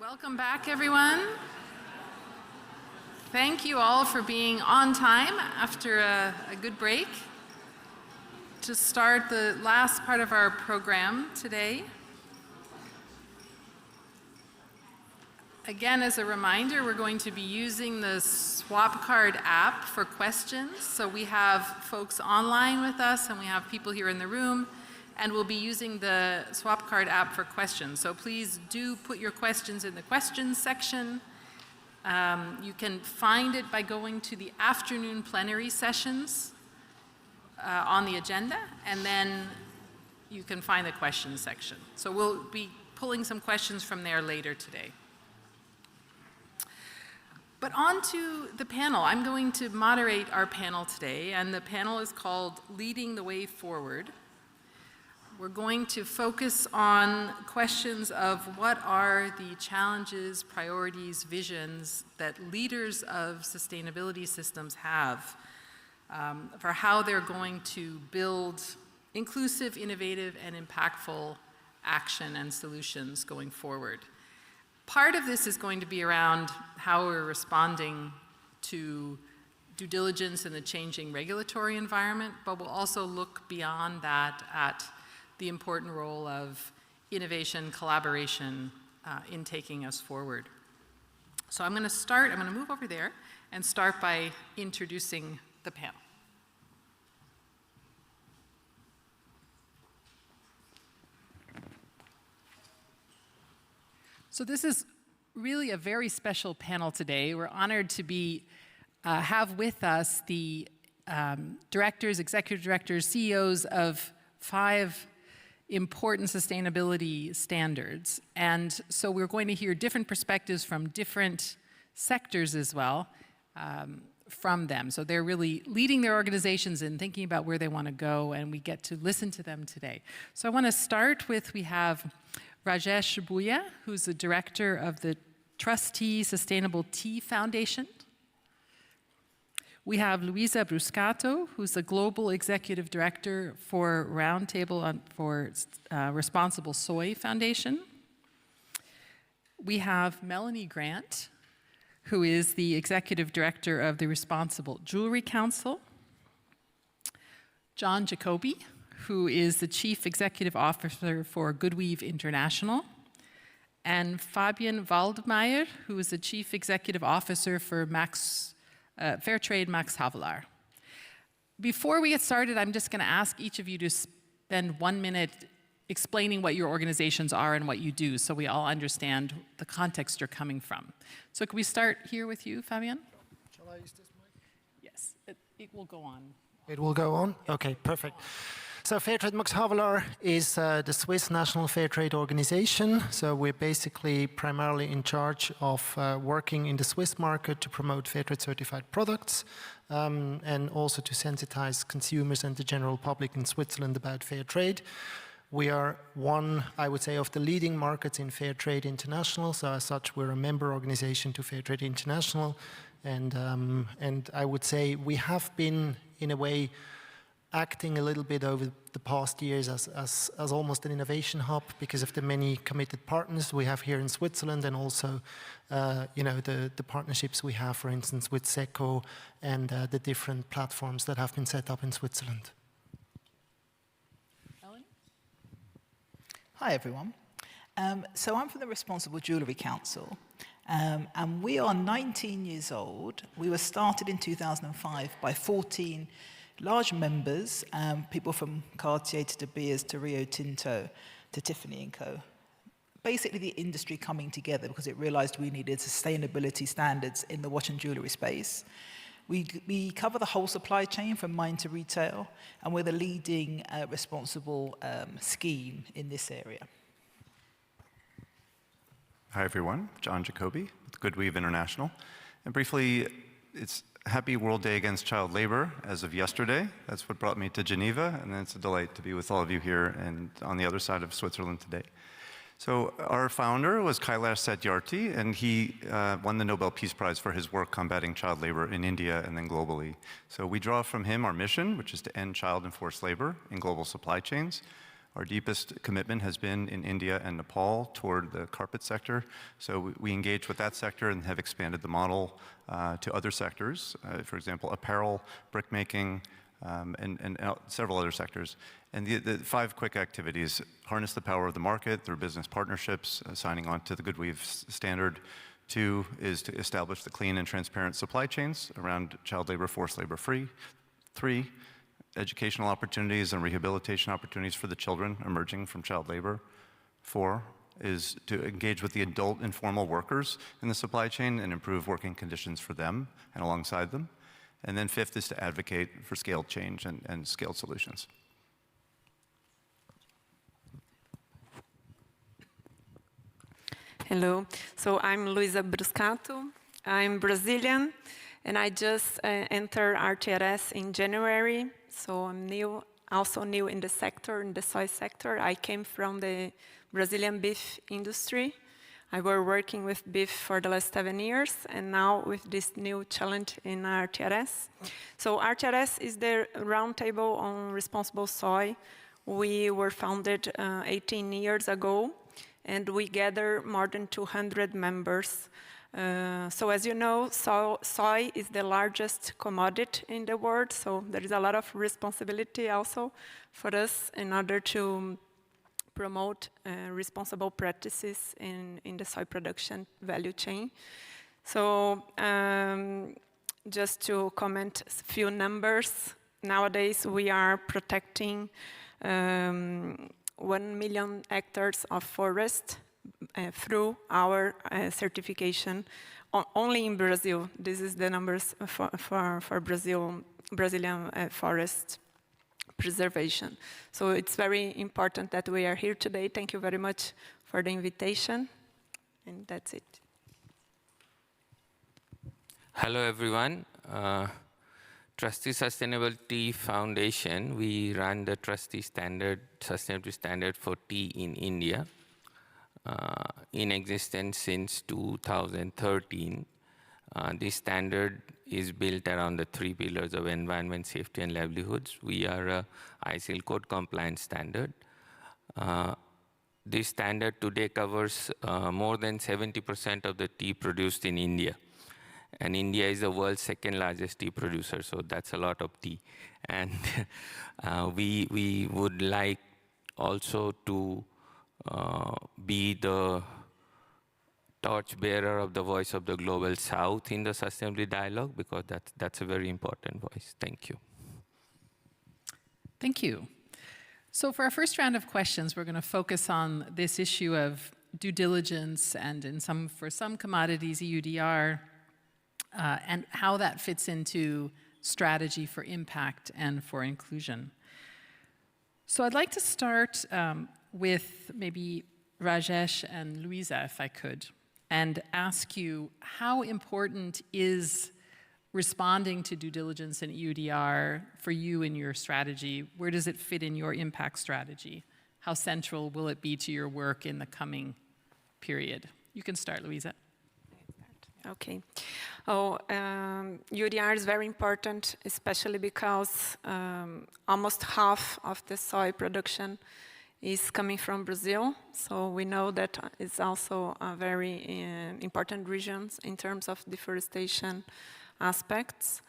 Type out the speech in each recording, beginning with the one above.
Welcome back, everyone. Thank you all for being on time after a good break to start the last part of our program today. Again, as a reminder, we're going to be using the SwapCard app for questions. So we have folks online with us and we have people here in the room, and we'll be using the SwapCard app for questions. So please do put your questions in the questions section. You can find it by going to the afternoon plenary sessions on the agenda, and then you can find the questions section. So we'll be pulling some questions from there later today. But on to the panel. I'm going to moderate our panel today, and the panel is called Leading the Way Forward. We're going to focus on questions of what are the challenges, priorities, visions that leaders of sustainability systems have for how they're going to build inclusive, innovative, and impactful action and solutions going forward. Part of this is going to be around how we're responding to due diligence in the changing regulatory environment, but we'll also look beyond that at the important role of innovation, collaboration in taking us forward. So I'm going to move over there and start by introducing the panel. So this is really a very special panel today. We're honored to have with us the directors, executive directors, CEOs of 5 important sustainability standards. And so we're going to hear different perspectives from different sectors as well from them. So they're really leading their organizations and thinking about where they want to go, and we get to listen to them today. So I want to start with, we have Rajesh Bhuya, who's the director of the Trustee Sustainable Tea Foundation. We have Luisa Bruscato, who's the Global Executive Director for Roundtable for Responsible Soy Foundation. We have Melanie Grant, who is the Executive Director of the Responsible Jewelry Council. John Jacoby, who is the Chief Executive Officer for Goodweave International, and Fabian Waldmeier, who is the Chief Executive Officer for Fairtrade Max Havelaar. Before we get started, I'm just going to ask each of you to spend 1 minute explaining what your organizations are and what you do, so we all understand the context you're coming from. So can we start here with you, Fabian? Shall I use this mic? Yes, it will go on. It will go on? Okay, perfect. So Fairtrade Max Havelaar is the Swiss National Fair Trade Organization. So we're basically primarily in charge of working in the Swiss market to promote fair trade certified products and also to sensitize consumers and the general public in Switzerland about fair trade. We are one, I would say, of the leading markets in Fair Trade International. So as such, we're a member organization to Fair Trade International. And I would say we have been, in a way, acting a little bit over the past years as almost an innovation hub because of the many committed partners we have here in Switzerland, and also the partnerships we have, for instance, with SECO and the different platforms that have been set up in Switzerland. Ellen? Hi, everyone. So I'm from the Responsible Jewelry Council, and we are 19 years old. We were started in 2005 by 14 large members, people from Cartier to De Beers to Rio Tinto to Tiffany & Co. Basically the industry coming together because it realized we needed sustainability standards in the watch and jewelry space. We cover the whole supply chain from mine to retail, and we're the leading responsible scheme in this area. Hi everyone, John Jacoby with Goodweave International. And briefly, it's Happy World Day Against Child Labor as of yesterday. That's what brought me to Geneva, and it's a delight to be with all of you here and on the other side of Switzerland today. So our founder was Kailash Satyarthi, and he won the Nobel Peace Prize for his work combating child labor in India and then globally. So we draw from him our mission, which is to end child and forced labor in global supply chains. Our deepest commitment has been in India and Nepal toward the carpet sector. So we engage with that sector and have expanded the model to other sectors, for example, apparel, brickmaking, and several other sectors. And the 5 quick activities: harness the power of the market through business partnerships, signing on to the Good Weave standard. 2 is to establish the clean and transparent supply chains around child labor, forced labor free. 3, educational opportunities and rehabilitation opportunities for the children emerging from child labor. 4 is to engage with the adult informal workers in the supply chain and improve working conditions for them and alongside them. And then 5th is to advocate for scaled change and scaled solutions. Hello, so I'm Luisa Bruscato. I'm Brazilian, and I just entered RTRS in January, so I'm new, also new in the sector, in the soy sector. I came from the Brazilian beef industry. I was working with beef for the last 7 years, and now with this new challenge in RTRS. So RTRS is the Roundtable on Responsible Soy. We were founded 18 years ago, and we gather more than 200 members. So as you know, soy is the largest commodity in the world, so there is a lot of responsibility also for us in order to promote responsible practices in the soy production value chain. So just to comment a few numbers, nowadays we are protecting 1 million hectares of forest through our certification only in Brazil. This is the numbers for Brazilian forest preservation. So it's very important that we are here today. Thank you very much for the invitation, and that's it. Hello everyone. Trustee Sustainability Foundation, we run the Trustee Sustainability Standard for tea in India, in existence since 2013. This standard is built around the 3 pillars of environment, safety, and livelihoods. We are a ISEAL code compliant standard. This standard today covers more than 70% of the tea produced in India. And India is the world's 2nd largest tea producer, so that's a lot of tea. And we would like also to be the torchbearer of the voice of the Global South in the sustainability dialogue, because that's a very important voice. Thank you. Thank you. So for our first round of questions, we're going to focus on this issue of due diligence and for some commodities, EUDR, and how that fits into strategy for impact and for inclusion. So I'd like to start with maybe Rajesh and Luisa, if I could, and ask you, how important is responding to due diligence and EUDR for you in your strategy? Where does it fit in your impact strategy? How central will it be to your work in the coming period? You can start, Luisa. Okay. EUDR is very important, especially because almost half of the soy production is coming from Brazil. So we know that it's also a very important region in terms of deforestation aspects.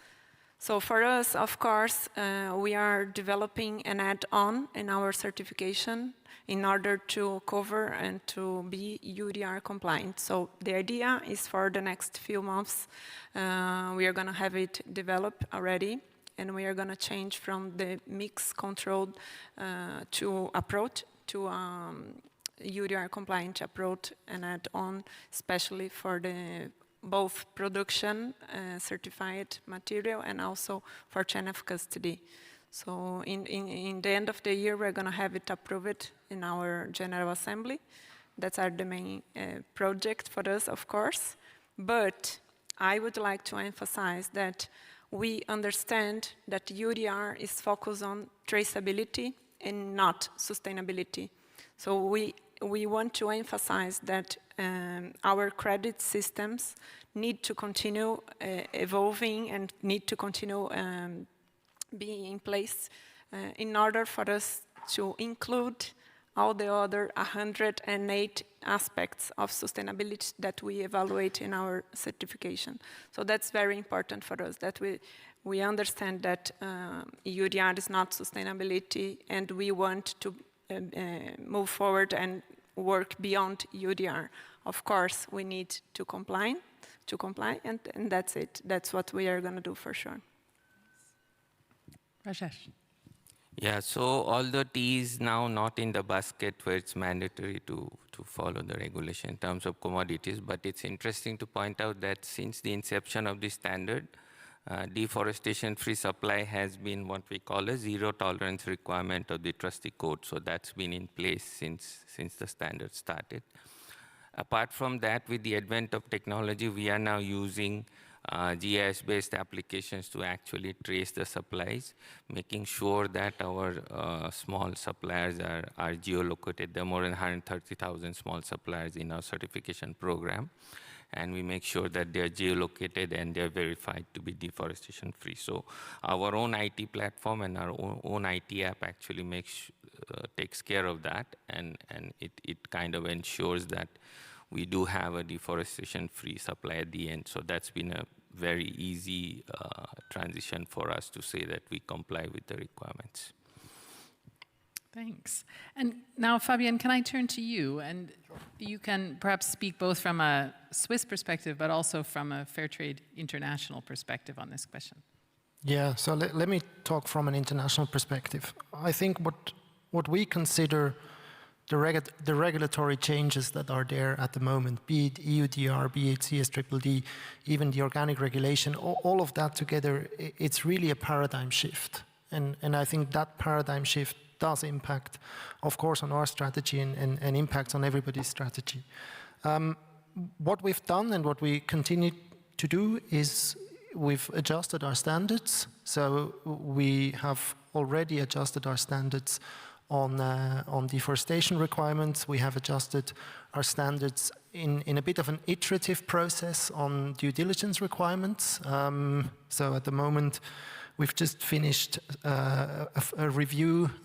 So for us, of course, we are developing an add-on in our certification in order to cover and to be EUDR compliant. So the idea is for the next few months, we are going to have it developed already, and we are going to change from the mixed controlled approach to EUDR compliant approach and add-on, especially for the both production certified material and also for chain of custody. So in the end of the year, we're going to have it approved in our General Assembly. That's the main project for us, of course. But I would like to emphasize that we understand that EUDR is focused on traceability and not sustainability. So we want to emphasize that our credit systems need to continue evolving and need to continue being in place in order for us to include all the other 108 aspects of sustainability that we evaluate in our certification. So that's very important for us, that we understand that EUDR is not sustainability, and we want to move forward and work beyond EUDR. Of course, we need to comply, and that's it. That's what we are going to do for sure. Rajesh. Yeah, so although tea is now not in the basket where it's mandatory to follow the regulation in terms of commodities, but it's interesting to point out that since the inception of the standard, deforestation-free supply has been what we call a zero tolerance requirement of the trustee code. So that's been in place since the standard started. Apart from that, with the advent of technology, we are now using GIS-based applications to actually trace the supplies, making sure that our small suppliers are geolocated. There are more than 130,000 small suppliers in our certification program. And we make sure that they're geolocated and they're verified to be deforestation-free. So our own IT platform and our own IT app actually takes care of that, and it kind of ensures that we do have a deforestation-free supply at the end. So that's been a very easy transition for us to say that we comply with the requirements. Thanks. And now, Fabienne, can I turn to you? And you can perhaps speak both from a Swiss perspective, but also from a Fairtrade International perspective on this question. Yeah, so let me talk from an international perspective. I think what we consider the regulatory changes that are there at the moment, be it EUDR, be it CSDDD, even the organic regulation, all of that together, it's really a paradigm shift. And I think that paradigm shift does impact, of course, on our strategy and impacts on everybody's strategy. What we've done and what we continue to do is we've adjusted our standards. So we have already adjusted our standards on deforestation requirements. We have adjusted our standards in a bit of an iterative process on due diligence requirements. So at the moment, we've just finished a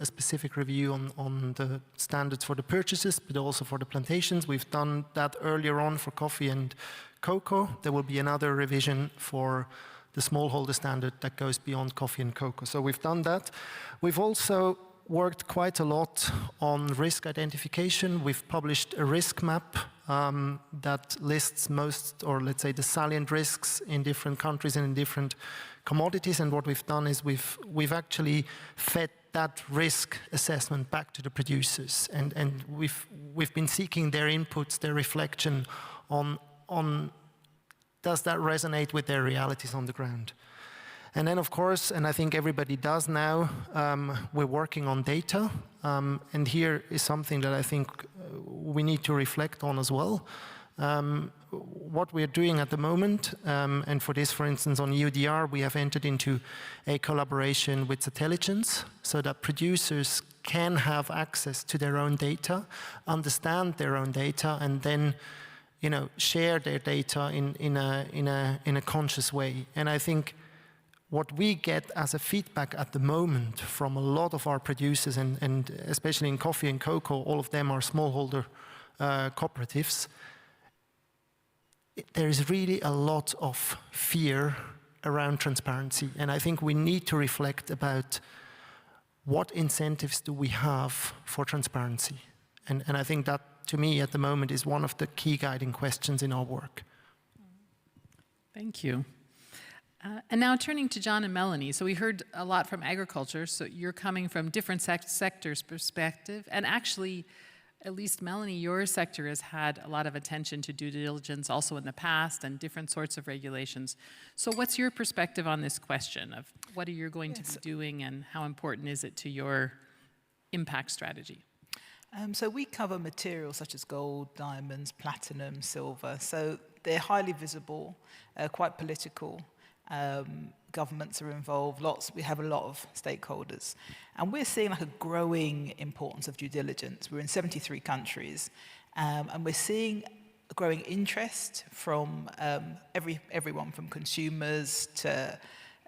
specific review on the standards for the purchases, but also for the plantations. We've done that earlier on for coffee and cocoa. There will be another revision for the smallholder standard that goes beyond coffee and cocoa. So we've done that. We've also worked quite a lot on risk identification. We've published a risk map that lists most, or let's say, the salient risks in different countries and in different commodities. And what we've done is we've actually fed that risk assessment back to the producers, and we've been seeking their inputs, their reflection on does that resonate with their realities on the ground. And then, of course, and I think everybody does now, we're working on data. And here is something that I think we need to reflect on as well. What we're doing at the moment, and for this, for instance, on EUDR, we have entered into a collaboration with Intelligence so that producers can have access to their own data, understand their own data, and then share their data in a conscious way. And I think what we get as a feedback at the moment from a lot of our producers, and especially in coffee and cocoa, all of them are smallholder cooperatives, there is really a lot of fear around transparency. And I think we need to reflect about what incentives do we have for transparency. And I think that, to me, at the moment, is one of the key guiding questions in our work. Thank you. And now turning to John and Melanie. So we heard a lot from agriculture, so you're coming from different sectors' perspective. And actually, at least Melanie, your sector has had a lot of attention to due diligence also in the past and different sorts of regulations. So what's your perspective on this question of what are you going to be doing and how important is it to your impact strategy? So we cover materials such as gold, diamonds, platinum, silver. So they're highly visible, quite political. Governments are involved, we have a lot of stakeholders. And we're seeing like a growing importance of due diligence. We're in 73 countries, and we're seeing a growing interest from everyone from consumers to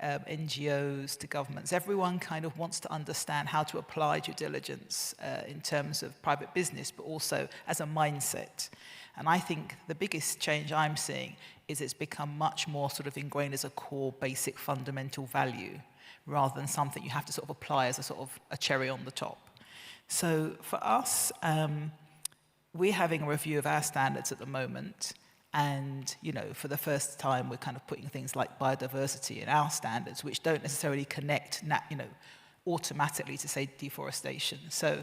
NGOs to governments. Everyone kind of wants to understand how to apply due diligence in terms of private business, but also as a mindset. And I think the biggest change I'm seeing is it's become much more sort of ingrained as a core, basic, fundamental value, rather than something you have to sort of apply as a sort of a cherry on the top. So for us, we're having a review of our standards at the moment. And, you know, for the first time, we're kind of putting things like biodiversity in our standards, which don't necessarily connect, automatically to, say, deforestation. So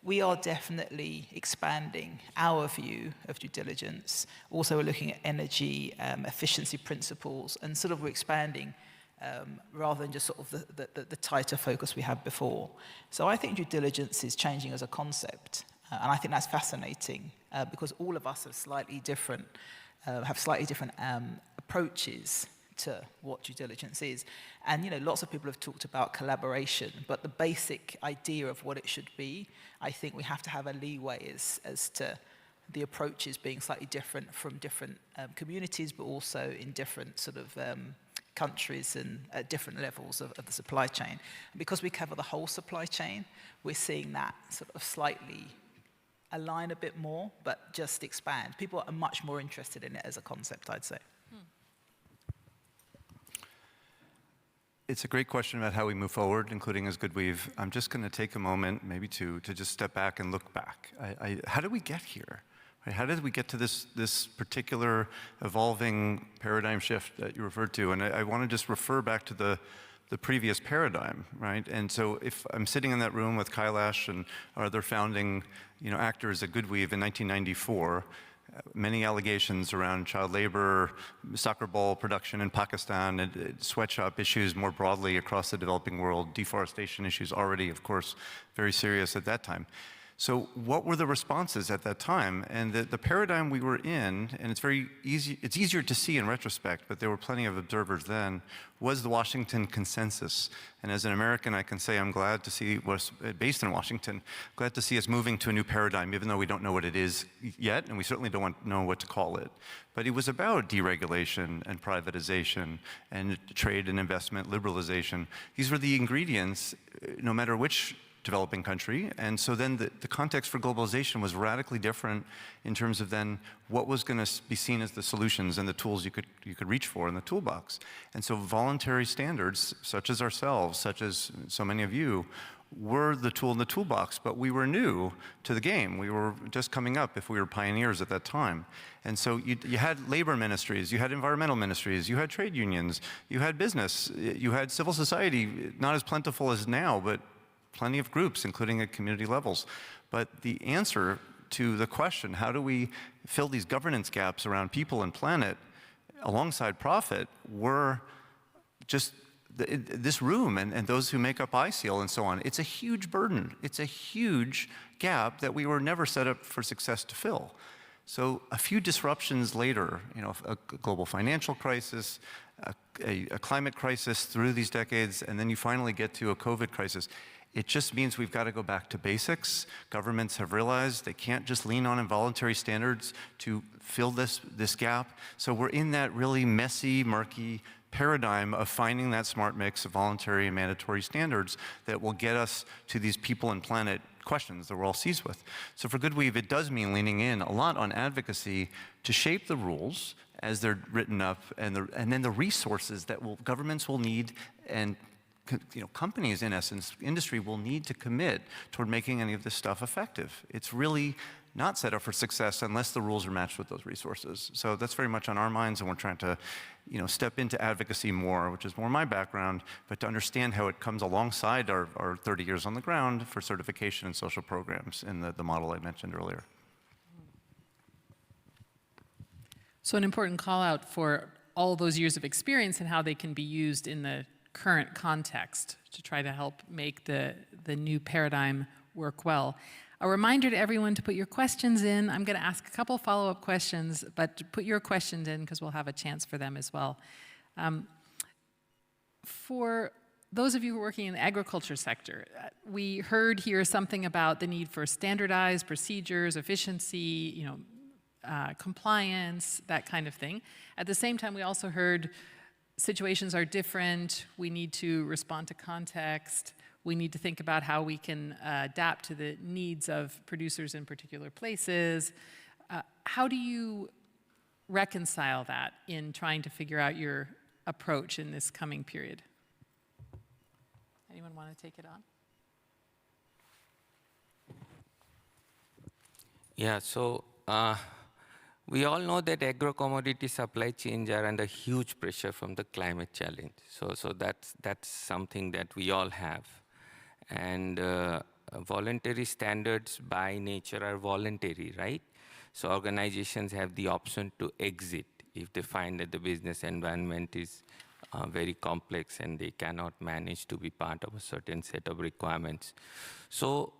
we are definitely expanding our view of due diligence. Also, we're looking at energy efficiency principles, and sort of we're expanding rather than just sort of the tighter focus we had before. So I think due diligence is changing as a concept, and I think that's fascinating because all of us are slightly different. Have slightly different approaches to what due diligence is. And, you know, lots of people have talked about collaboration, but the basic idea of what it should be, I think we have to have a leeway as to the approaches being slightly different from different communities, but also in different sort of countries and at different levels of the supply chain. And because we cover the whole supply chain, we're seeing that sort of slightly align a bit more, but just expand. People are much more interested in it as a concept, I'd say. It's a great question about how we move forward, including as GoodWeave. I'm just going to take a moment, maybe two, to just step back and look back. How did we get here? Right? How did we get to this particular evolving paradigm shift that you referred to? And I want to just refer back to the previous paradigm, right? And so if I'm sitting in that room with Kailash and other founding, you know, actors at GoodWeave in 1994, many allegations around child labor, soccer ball production in Pakistan, and sweatshop issues more broadly across the developing world, deforestation issues already, of course, very serious at that time. So what were the responses at that time? And the paradigm we were in, and it's very easy, it's easier to see in retrospect, but there were plenty of observers then, was the Washington Consensus. And as an American, I can say I'm glad to see, was based in Washington, glad to see us moving to a new paradigm, even though we don't know what it is yet, and we certainly don't know what to call it. But it was about deregulation and privatization and trade and investment liberalization. These were the ingredients, no matter which developing country. And so then the context for globalization was radically different in terms of then what was going to be seen as the solutions and the tools you could reach for in the toolbox. And so voluntary standards, such as ourselves, such as so many of you, were the tool in the toolbox, but we were new to the game. We were just coming up if we were pioneers at that time. And so you had labor ministries, you had environmental ministries, you had trade unions, you had business, you had civil society, not as plentiful as now, but plenty of groups, including at community levels. But the answer to the question, how do we fill these governance gaps around people and planet alongside profit, were just this room and those who make up ISEAL and so on. It's a huge burden. It's a huge gap that we were never set up for success to fill. So a few disruptions later, you know, a global financial crisis, a climate crisis through these decades, and then you finally get to a COVID crisis. It just means we've got to go back to basics. Governments have realized they can't just lean on involuntary standards to fill this gap. So we're in that really messy, murky paradigm of finding that smart mix of voluntary and mandatory standards that will get us to these people and planet questions that we're all seized with. So for GoodWeave, it does mean leaning in a lot on advocacy to shape the rules as they're written up, and then the resources that governments will need, and companies, in essence, industry will need to commit toward making any of this stuff effective. It's really not set up for success unless the rules are matched with those resources. So that's very much on our minds, and we're trying to step into advocacy more, which is more my background, but to understand how it comes alongside our 30 years on the ground for certification and social programs in the model I mentioned earlier. So an important call out for all those years of experience and how they can be used in the current context to try to help make the new paradigm work well. A reminder to everyone to put your questions in. I'm going to ask a couple follow-up questions, but put your questions in because we'll have a chance for them as well. For those of you who are working in the agriculture sector, we heard here something about the need for standardized procedures, efficiency, compliance, that kind of thing. At the same time, we also heard situations are different. We need to respond to context. We need to think about how we can adapt to the needs of producers in particular places. How do you reconcile that in trying to figure out your approach in this coming period? Anyone want to take it on? Yeah, so we all know that agro-commodity supply chains are under huge pressure from the climate challenge. So that's something that we all have. And voluntary standards by nature are voluntary, right? So organizations have the option to exit if they find that the business environment is very complex and they cannot manage to be part of a certain set of requirements. So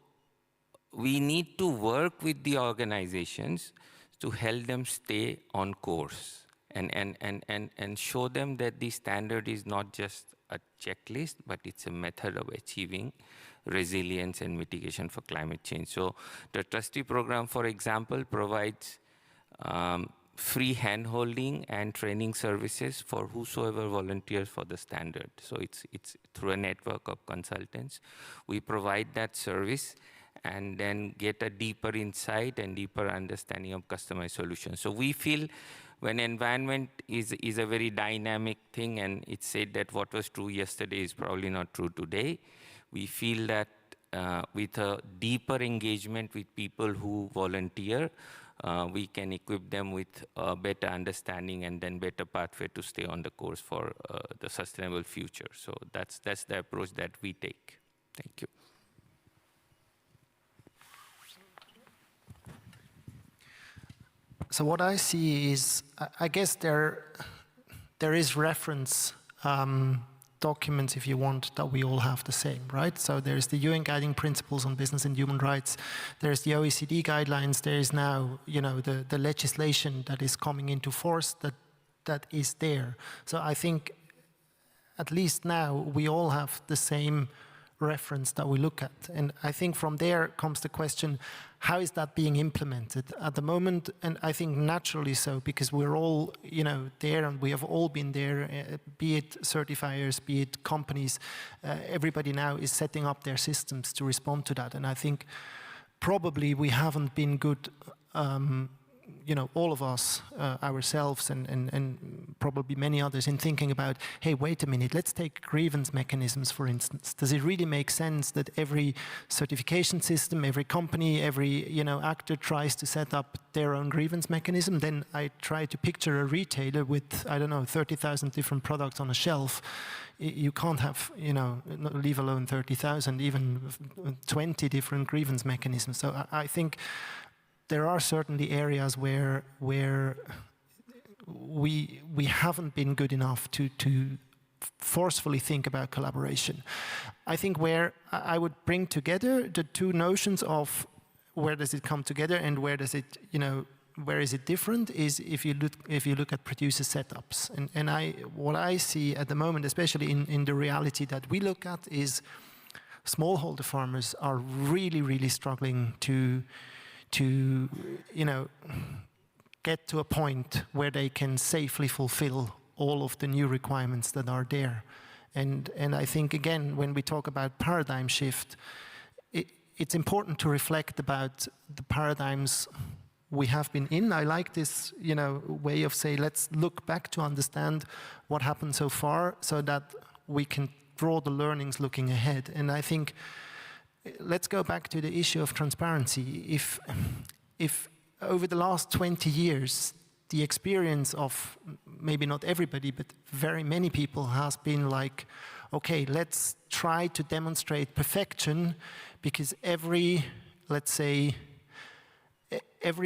we need to work with the organizations to help them stay on course and show them that the standard is not just a checklist, but it's a method of achieving resilience and mitigation for climate change. So the trustee program, for example, provides free hand-holding and training services for whosoever volunteers for the standard. So it's through a network of consultants. We provide that service and then get a deeper insight and deeper understanding of customized solutions. So we feel when environment is a very dynamic thing, and it's said that what was true yesterday is probably not true today, we feel that with a deeper engagement with people who volunteer, we can equip them with a better understanding and then better pathway to stay on the course for the sustainable future. So that's the approach that we take. Thank you. So what I see is, I guess there is reference documents, if you want, that we all have the same, right? So there's the UN Guiding Principles on Business and Human Rights. There's the OECD guidelines. There is now, the legislation that is coming into force that is there. So I think, at least now, we all have the same reference that we look at. And I think from there comes the question, how is that being implemented at the moment? And I think naturally so, because we're all, there, and we have all been there, be it certifiers, be it companies. Everybody now is setting up their systems to respond to that. And I think probably we haven't been good, all of us, ourselves, and probably many others, in thinking about, hey, wait a minute, let's take grievance mechanisms, for instance. Does it really make sense that every certification system, every company, every actor tries to set up their own grievance mechanism? Then I try to picture a retailer with, 30,000 different products on a shelf. You can't have, leave alone 30,000, even 20 different grievance mechanisms. So I think there are certainly areas where we haven't been good enough to forcefully think about collaboration. I think where I would bring together the two notions of where does it come together and where does it, where is it different, is if you look at producer setups. And what I see at the moment, especially in the reality that we look at, is smallholder farmers are really, really struggling to get to a point where they can safely fulfill all of the new requirements that are there. And I think, again, when we talk about paradigm shift, it's important to reflect about the paradigms we have been in. I like this, way of saying, let's look back to understand what happened so far so that we can draw the learnings looking ahead. And I think, let's go back to the issue of transparency. If over the last 20 years, the experience of maybe not everybody, but very many people has been like, okay, let's try to demonstrate perfection, because every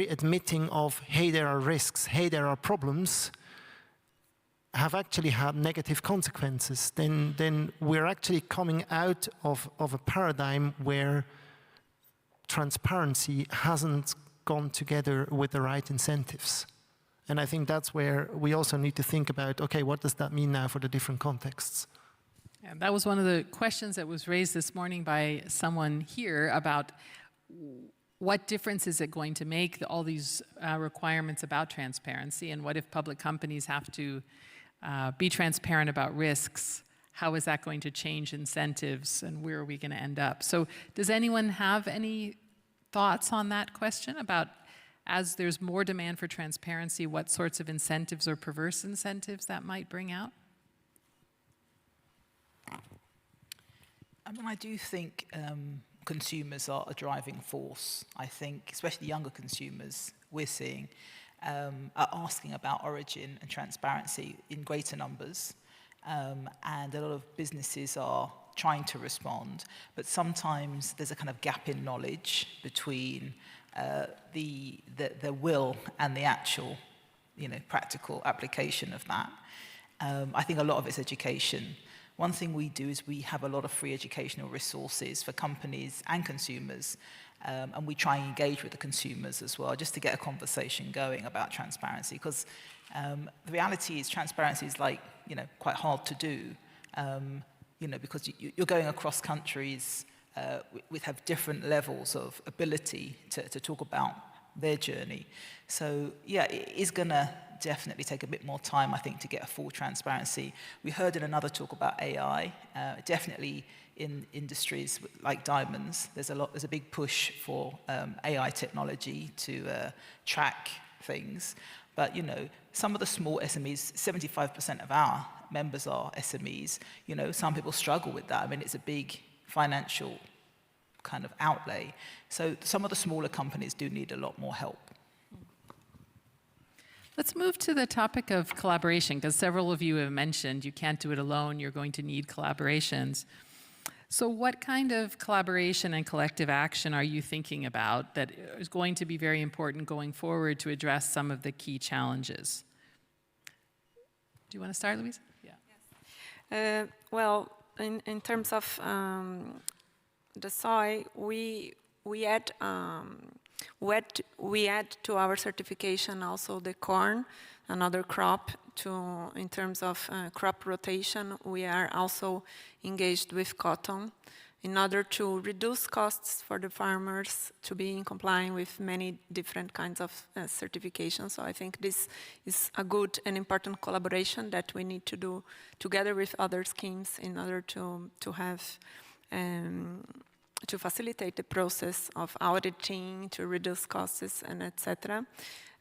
admitting of, hey, there are risks, hey, there are problems, have actually had negative consequences, then we're actually coming out of a paradigm where transparency hasn't gone together with the right incentives. And I think that's where we also need to think about, okay, what does that mean now for the different contexts? Yeah, that was one of the questions that was raised this morning by someone here about what difference is it going to make, all these requirements about transparency, and what if public companies have to be transparent about risks. How is that going to change incentives, and where are we going to end up? So does anyone have any thoughts on that question about, as there's more demand for transparency, what sorts of incentives or perverse incentives that might bring out? I mean, I do think consumers are a driving force. I think, especially younger consumers, we're seeing are asking about origin and transparency in greater numbers. And a lot of businesses are trying to respond, but sometimes there's a kind of gap in knowledge between the will and the actual, practical application of that. I think a lot of it's education. One thing we do is we have a lot of free educational resources for companies and consumers, and we try and engage with the consumers as well, just to get a conversation going about transparency. Because the reality is transparency is quite hard to do, because you're going across countries we have different levels of ability to talk about their journey. So yeah, it is going to definitely take a bit more time, I think, to get a full transparency. We heard in another talk about AI, definitely in industries like diamonds, there's a big push for AI technology to track things. But some of the small SMEs, 75% of our members are SMEs. Some people struggle with that. I mean, it's a big financial kind of outlay. So some of the smaller companies do need a lot more help. Let's move to the topic of collaboration, because several of you have mentioned you can't do it alone, you're going to need collaborations. So what kind of collaboration and collective action are you thinking about that is going to be very important going forward to address some of the key challenges? Do you want to start, Louise? Yeah. Yes. Well, in terms of the soy, we add to our certification also the corn, another crop. In terms of crop rotation, we are also engaged with cotton in order to reduce costs for the farmers to be in compliance with many different kinds of certifications. So I think this is a good and important collaboration that we need to do together with other schemes in order to have to facilitate the process of auditing, to reduce costs, and etc.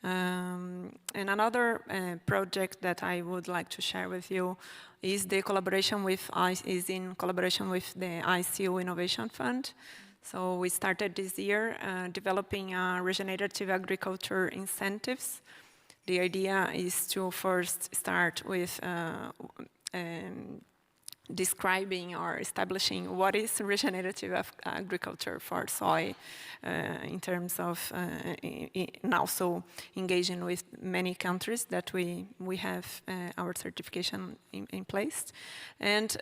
And another project that I would like to share with you is in collaboration with the ISEAL Innovation Fund. So we started this year developing regenerative agriculture incentives. The idea is to first start with describing or establishing what is regenerative agriculture for soy in terms of and also engaging with many countries that we have our certification in place. And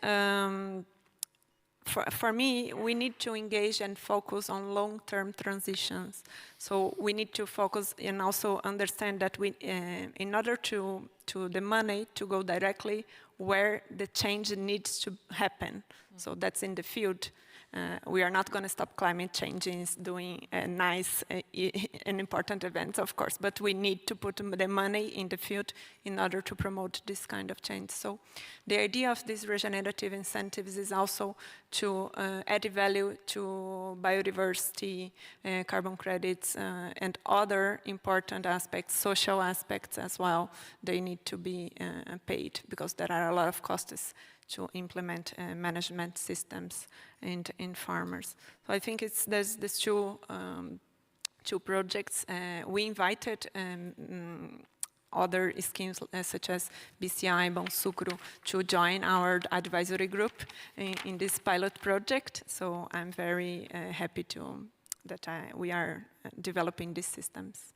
for me, we need to engage and focus on long-term transitions. So we need to focus and also understand that we, in order to the money to go directly where the change needs to happen. So that's in the field. We are not going to stop climate change in doing nice and important events, of course, but we need to put the money in the field in order to promote this kind of change. So the idea of these regenerative incentives is also to add value to biodiversity, carbon credits, and other important aspects, social aspects as well. They need to be paid because there are a lot of costs to implement management systems in farmers. So I think there's these two projects. We invited other schemes such as BCI, Bom Sucro, to join our advisory group in this pilot project. So I'm very happy that we are developing these systems.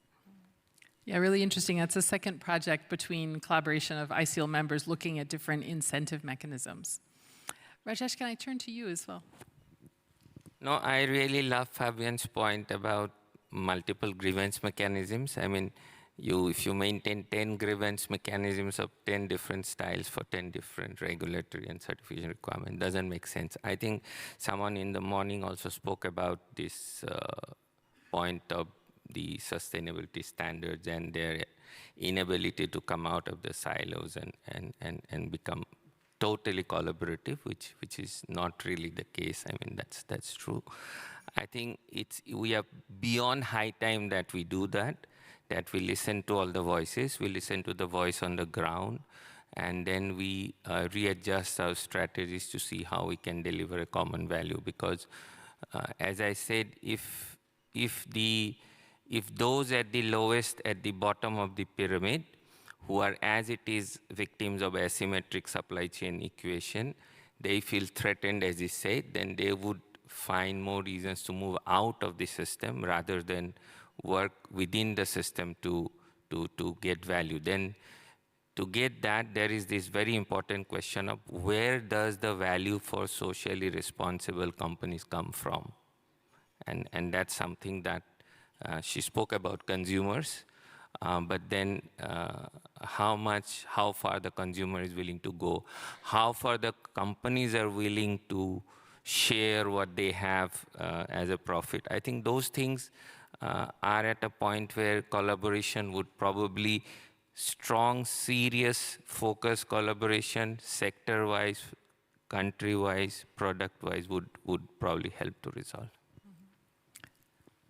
Yeah, really interesting. That's a second project between collaboration of ISEAL members looking at different incentive mechanisms. Rajesh, can I turn to you as well? No, I really love Fabian's point about multiple grievance mechanisms. I mean, if you maintain 10 grievance mechanisms of 10 different styles for 10 different regulatory and certification requirements, doesn't make sense. I think someone in the morning also spoke about this point of the sustainability standards and their inability to come out of the silos and become totally collaborative, which is not really the case. I mean, that's true. I think we are beyond high time that we do that we listen to all the voices, we listen to the voice on the ground, and then we readjust our strategies to see how we can deliver a common value. Because, as I said, if those at the lowest, at the bottom of the pyramid, who are as it is victims of asymmetric supply chain equation, they feel threatened, as you said, then they would find more reasons to move out of the system rather than work within the system to get value. Then to get that, there is this very important question of where does the value for socially responsible companies come from? And that's something that she spoke about consumers, but then how far the consumer is willing to go, how far the companies are willing to share what they have as a profit. I think those things are at a point where collaboration would probably strong, serious, focused collaboration, sector-wise, country-wise, product-wise would probably help to resolve.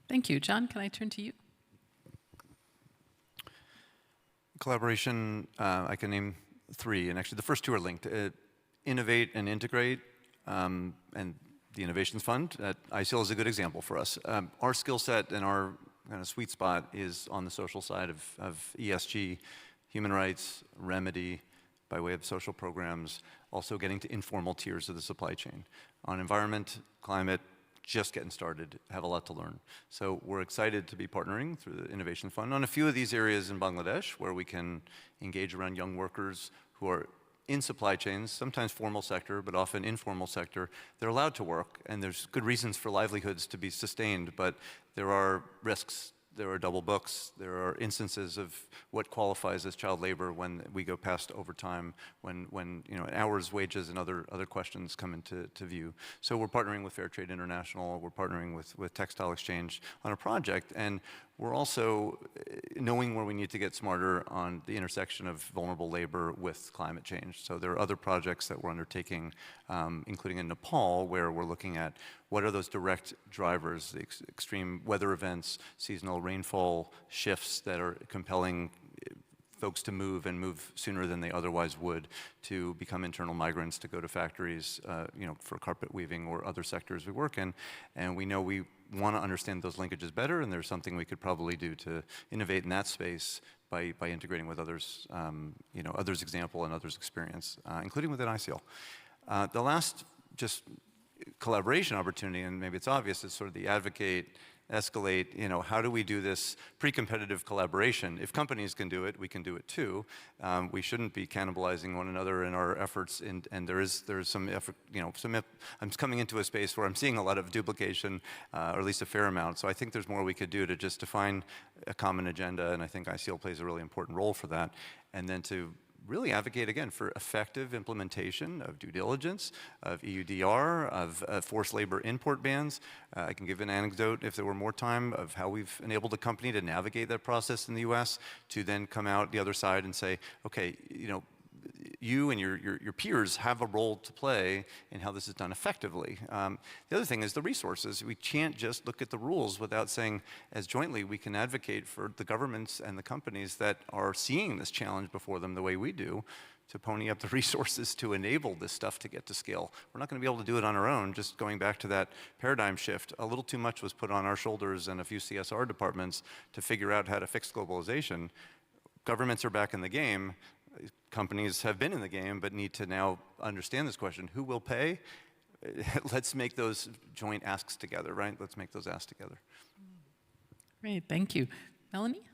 Thank you. John, can I turn to you? Collaboration, I can name 3, and actually the first 2 are linked. Innovate and integrate, and the Innovations Fund at ISEAL is a good example for us. Our skill set and our kind of sweet spot is on the social side of ESG, human rights, remedy, by way of social programs, also getting to informal tiers of the supply chain. On environment, climate, just getting started, have a lot to learn. So we're excited to be partnering through the Innovation Fund on a few of these areas in Bangladesh where we can engage around young workers who are in supply chains, sometimes formal sector, but often informal sector. They're allowed to work, and there's good reasons for livelihoods to be sustained, but there are risks. There are double books. There are instances of what qualifies as child labor when we go past overtime, when hours, wages, and other questions come into view. So we're partnering with Fair Trade International. We're partnering with Textile Exchange on a project, and we're also knowing where we need to get smarter on the intersection of vulnerable labor with climate change. So there are other projects that we're undertaking, including in Nepal, where we're looking at what are those direct drivers, the extreme weather events, seasonal rainfall shifts that are compelling folks to move and move sooner than they otherwise would, to become internal migrants, to go to factories, for carpet weaving or other sectors we work in. And we know we want to understand those linkages better, and there's something we could probably do to innovate in that space by integrating with others, others' example and others' experience, including within ISEAL. The last just collaboration opportunity, and maybe it's obvious, is sort of the advocate, escalate, how do we do this pre-competitive collaboration? If companies can do it, we can do it too. We shouldn't be cannibalizing one another in our efforts, and there is some effort, I'm coming into a space where I'm seeing a lot of duplication, or at least a fair amount, so I think there's more we could do to just define a common agenda, and I think ISEAL plays a really important role for that, and then to really advocate, again, for effective implementation of due diligence, of EUDR, of forced labor import bans. I can give an anecdote, if there were more time, of how we've enabled a company to navigate that process in the US to then come out the other side and say, okay, you and your peers have a role to play in how this is done effectively. The other thing is the resources. We can't just look at the rules without saying, as jointly, we can advocate for the governments and the companies that are seeing this challenge before them the way we do, to pony up the resources to enable this stuff to get to scale. We're not going to be able to do it on our own. Just going back to that paradigm shift, a little too much was put on our shoulders and a few CSR departments to figure out how to fix globalization. Governments are back in the game. Companies have been in the game, but need to now understand this question. Who will pay? Let's make those joint asks together, right? Let's make those asks together. Great, thank you. Melanie?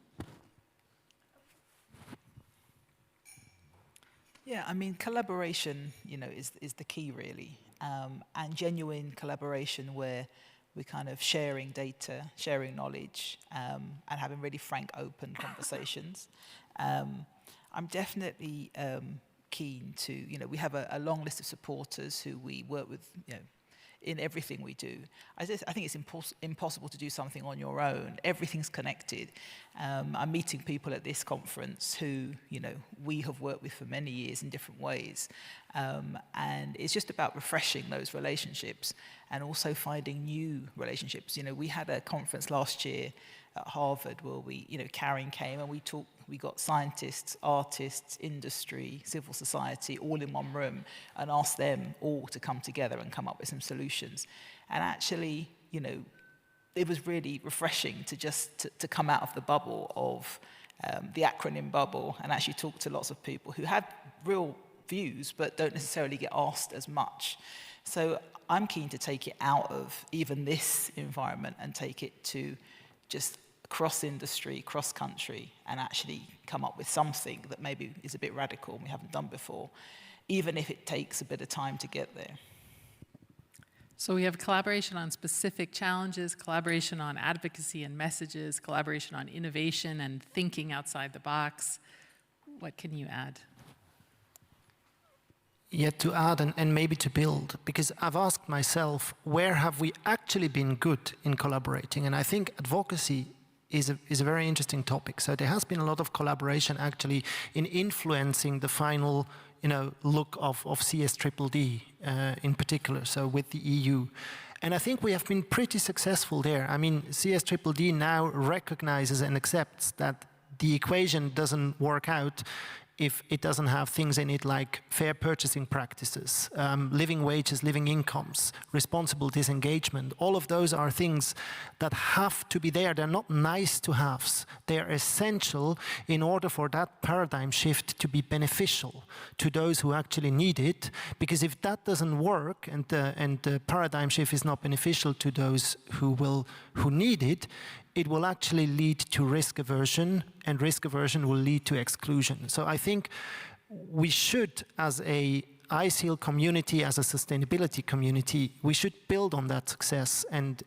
Yeah, I mean, collaboration, is the key, really. And genuine collaboration where we're kind of sharing data, sharing knowledge, and having really frank, open conversations. I'm definitely keen to, we have a long list of supporters who we work with, in everything we do. I think it's impossible to do something on your own. Everything's connected. I'm meeting people at this conference who, we have worked with for many years in different ways. And it's just about refreshing those relationships and also finding new relationships. We had a conference last year at Harvard where Karen came and we got scientists, artists, industry, civil society all in one room and asked them all to come together and come up with some solutions. And actually, it was really refreshing to just to come out of the bubble of the acronym bubble and actually talk to lots of people who have real views but don't necessarily get asked as much. So I'm keen to take it out of even this environment and take it to just cross-industry, cross-country, and actually come up with something that maybe is a bit radical and we haven't done before, even if it takes a bit of time to get there. So we have collaboration on specific challenges, collaboration on advocacy and messages, collaboration on innovation and thinking outside the box. What can you add? Yeah, to add and maybe to build, because I've asked myself, where have we actually been good in collaborating? And I think advocacy is a very interesting topic. So there has been a lot of collaboration actually in influencing the final look of CSDDD in particular, so with the EU. And I think we have been pretty successful there. I mean, CSDDD now recognizes and accepts that the equation doesn't work out if it doesn't have things in it like fair purchasing practices, living wages, living incomes, responsible disengagement. All of those are things that have to be there. They're not nice to haves. They're essential in order for that paradigm shift to be beneficial to those who actually need it. Because if that doesn't work and the paradigm shift is not beneficial to those who need it, it will actually lead to risk aversion, and risk aversion will lead to exclusion. So I think we should, as a ISEAL community, as a sustainability community, we should build on that success and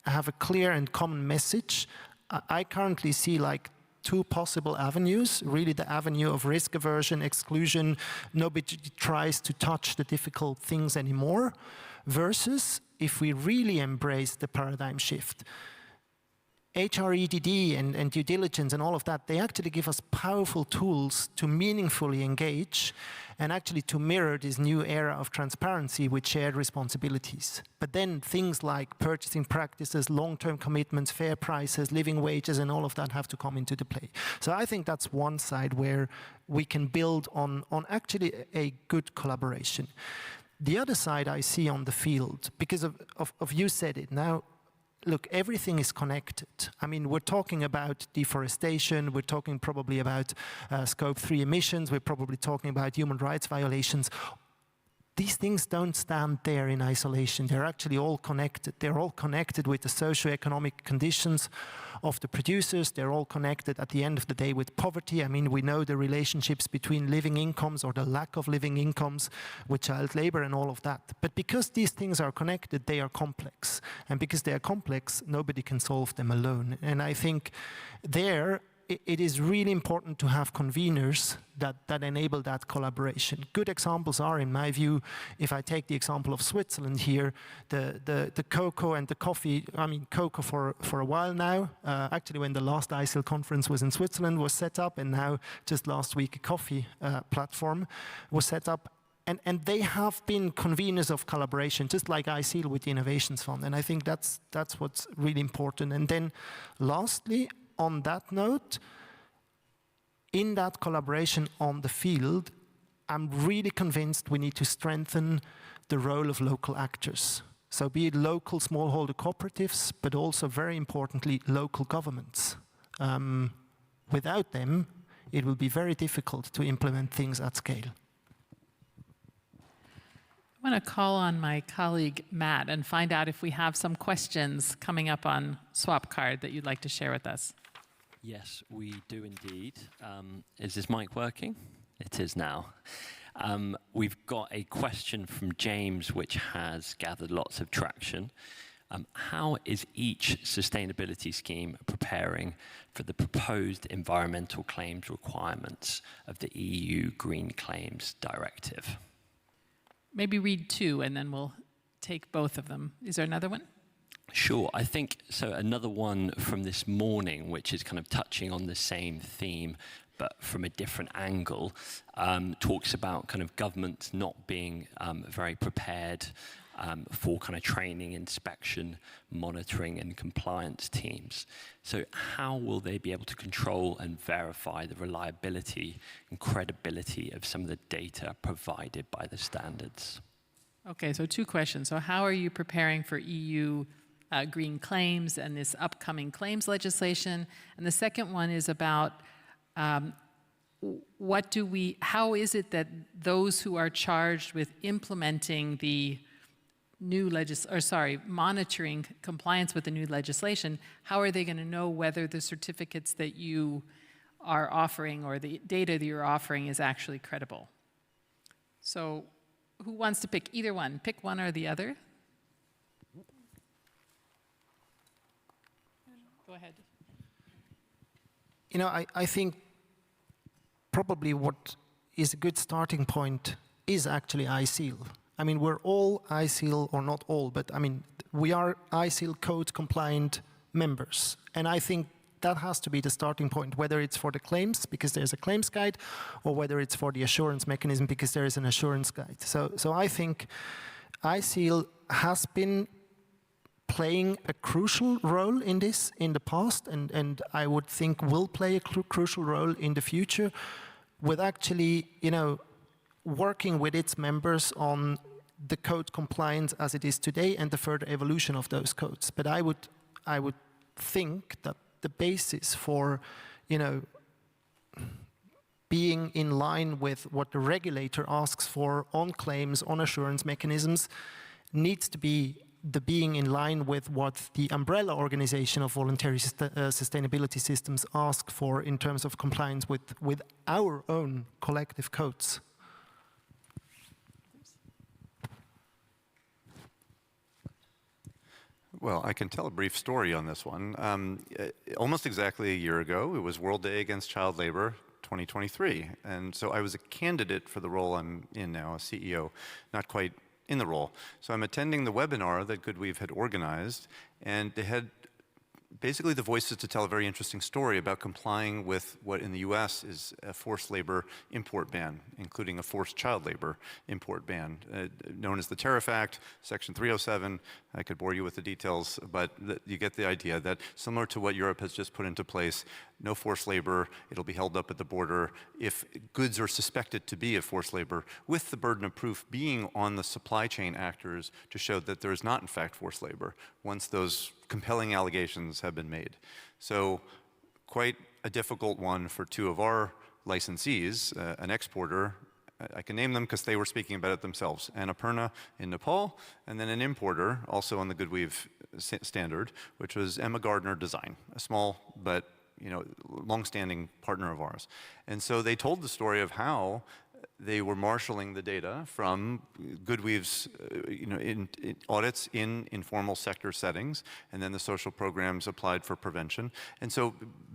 have a clear and common message. I currently see like two possible avenues, really the avenue of risk aversion, exclusion, nobody tries to touch the difficult things anymore, versus if we really embrace the paradigm shift. HREDD and due diligence and all of that, they actually give us powerful tools to meaningfully engage and actually to mirror this new era of transparency with shared responsibilities. But then things like purchasing practices, long-term commitments, fair prices, living wages, and all of that have to come into the play. So I think that's one side where we can build on actually a good collaboration. The other side I see on the field, because of you said it now, look, everything is connected. I mean, we're talking about deforestation, we're talking probably about scope 3 emissions, we're probably talking about human rights violations. These things don't stand there in isolation. They're actually all connected. They're all connected with the socioeconomic conditions of the producers. They're all connected at the end of the day with poverty. I mean, we know the relationships between living incomes or the lack of living incomes with child labor and all of that. But because these things are connected, they are complex. And because they are complex, nobody can solve them alone. And I think there, it is really important to have conveners that enable that collaboration. Good examples are, in my view, if I take the example of Switzerland here, the cocoa and the coffee, I mean cocoa for a while now, actually when the last ISEAL conference was in Switzerland was set up, and now just last week a coffee platform was set up. And they have been conveners of collaboration, just like ISEAL with the Innovations Fund. And I think that's what's really important. And then lastly, on that note, in that collaboration on the field, I'm really convinced we need to strengthen the role of local actors. So be it local smallholder cooperatives, but also very importantly, local governments. Without them, it will be very difficult to implement things at scale. I want to call on my colleague Matt and find out if we have some questions coming up on SwapCard that you'd like to share with us. Yes, we do indeed. Is this mic working? It is now. We've got a question from James which has gathered lots of traction. How is each sustainability scheme preparing for the proposed environmental claims requirements of the EU Green Claims Directive? Maybe read two and then we'll take both of them. Is there another one? Sure, I think so. Another one from this morning, which is kind of touching on the same theme, but from a different angle, talks about kind of governments not being very prepared for kind of training, inspection, monitoring, and compliance teams. So how will they be able to control and verify the reliability and credibility of some of the data provided by the standards? Okay, so 2 questions. So how are you preparing for EU green claims and this upcoming claims legislation? And the second one is about how is it that those who are charged with implementing the new monitoring compliance with the new legislation, how are they going to know whether the certificates that you are offering or the data that you're offering is actually credible? So who wants to pick either one? Pick one or the other. Go ahead. You know, I think probably what is a good starting point is actually ISEAL. I mean, we're all ISEAL, or not all, but I mean, we are ISEAL code compliant members. And I think that has to be the starting point, whether it's for the claims, because there's a claims guide, or whether it's for the assurance mechanism, because there is an assurance guide. So I think ISEAL has been playing a crucial role in this in the past, and I would think will play a crucial role in the future, with actually, you know, working with its members on the code compliance as it is today and the further evolution of those codes. But I would think that the basis for, you know, being in line with what the regulator asks for on claims, on assurance mechanisms, needs to be the being in line with what the umbrella organization of voluntary sustainability systems ask for in terms of compliance with our own collective codes. Well, I can tell a brief story on this one. Almost exactly a year ago, it was World Day Against Child Labor 2023. And so I was a candidate for the role I'm in now, a CEO, not quite in the role. So I'm attending the webinar that GoodWeave had organized, and they had basically the voices to tell a very interesting story about complying with what in the US is a forced labor import ban, including a forced child labor import ban, known as the Tariff Act, Section 307. I could bore you with the details, but you get the idea that similar to what Europe has just put into place, no forced labor, it'll be held up at the border if goods are suspected to be of forced labor, with the burden of proof being on the supply chain actors to show that there is not in fact forced labor, once those compelling allegations have been made. So quite a difficult one for 2 of our licensees, an exporter, I can name them because they were speaking about it themselves, Annapurna in Nepal, and then an importer, also on the GoodWeave standard, which was Emma Gardner Design, a small but long-standing partner of ours. And so they told the story of how they were marshaling the data from GoodWeave's audits in informal sector settings, and then the social programs applied for prevention. And so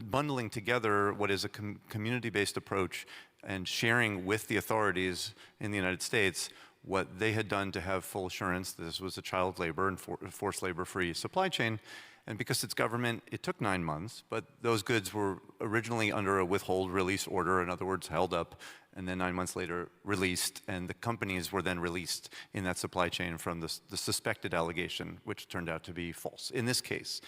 bundling together what is a community-based approach and sharing with the authorities in the United States what they had done to have full assurance this was a child labor and forced labor-free supply chain. And because it's government, it took 9 months, but those goods were originally under a withhold release order, in other words, held up, and then 9 months later released, and the companies were then released in that supply chain from the suspected allegation, which turned out to be false. In this case,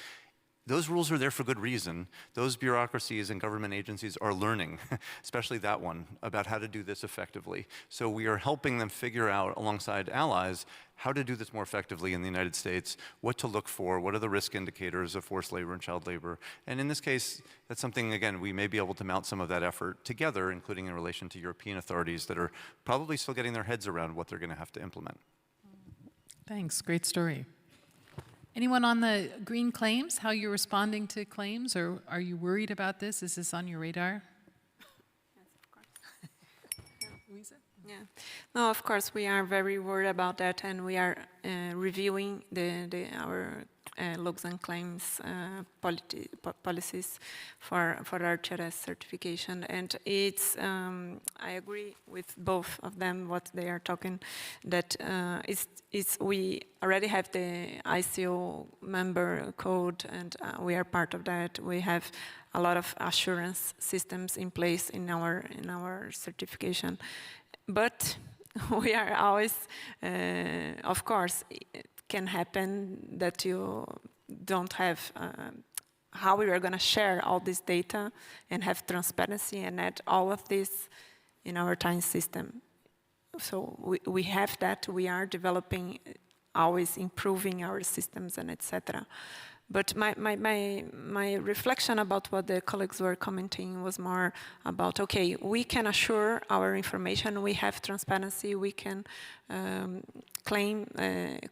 those rules are there for good reason. Those bureaucracies and government agencies are learning, especially that one, about how to do this effectively. So we are helping them figure out, alongside allies, how to do this more effectively in the United States, what to look for, what are the risk indicators of forced labor and child labor. And in this case, that's something, again, we may be able to mount some of that effort together, including in relation to European authorities that are probably still getting their heads around what they're going to have to implement. Thanks, great story. Anyone on the green claims, how you're responding to claims, or are you worried about this? Is this on your radar? Yes, of course. Louisa? Yeah. No, of course, we are very worried about that, and we are reviewing our logs and claims policies for our HRS certification. And it's, I agree with both of them, what they are talking, that we already have the ISEAL member code, and we are part of that. We have a lot of assurance systems in place in our certification. But we are always, of course, it can happen that you don't have how we are going to share all this data and have transparency and add all of this in our time system. So we have that. We are developing, always improving our systems and etc. But my reflection about what the colleagues were commenting was more about, okay, we can assure our information, we have transparency, we can claim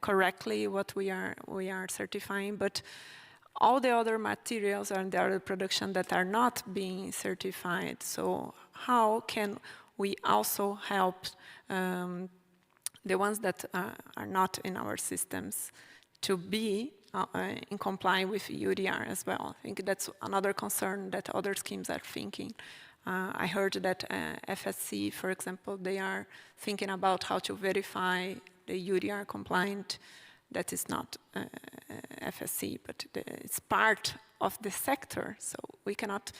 correctly what we are certifying, but all the other materials and the other production that are not being certified, so how can we also help the ones that are not in our systems to be in complying with UDR as well? I think that's another concern that other schemes are thinking. I heard that FSC, for example, they are thinking about how to verify the UDR compliant. That is not FSC, but it's part of the sector. So we cannot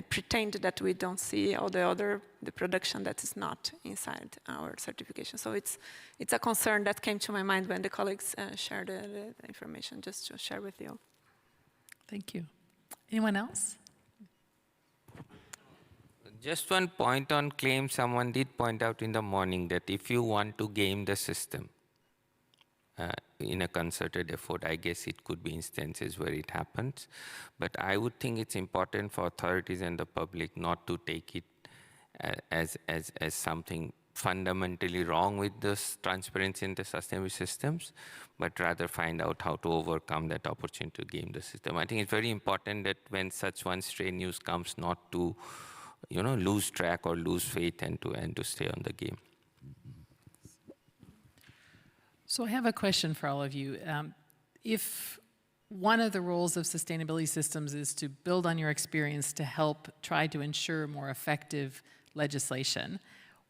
pretend that we don't see all the production that is not inside our certification. So it's a concern that came to my mind when the colleagues shared the information, just to share with you. Thank you. Anyone else? Just one point on claims. Someone did point out in the morning that if you want to game the system, in a concerted effort, I guess it could be instances where it happens. But I would think it's important for authorities and the public not to take it as something fundamentally wrong with this transparency in the sustainable systems, but rather find out how to overcome that opportunity to game the system. I think it's very important that when such one stray news comes, not to lose track or lose faith and to stay on the game. So I have a question for all of you. If one of the roles of sustainability systems is to build on your experience to help try to ensure more effective legislation,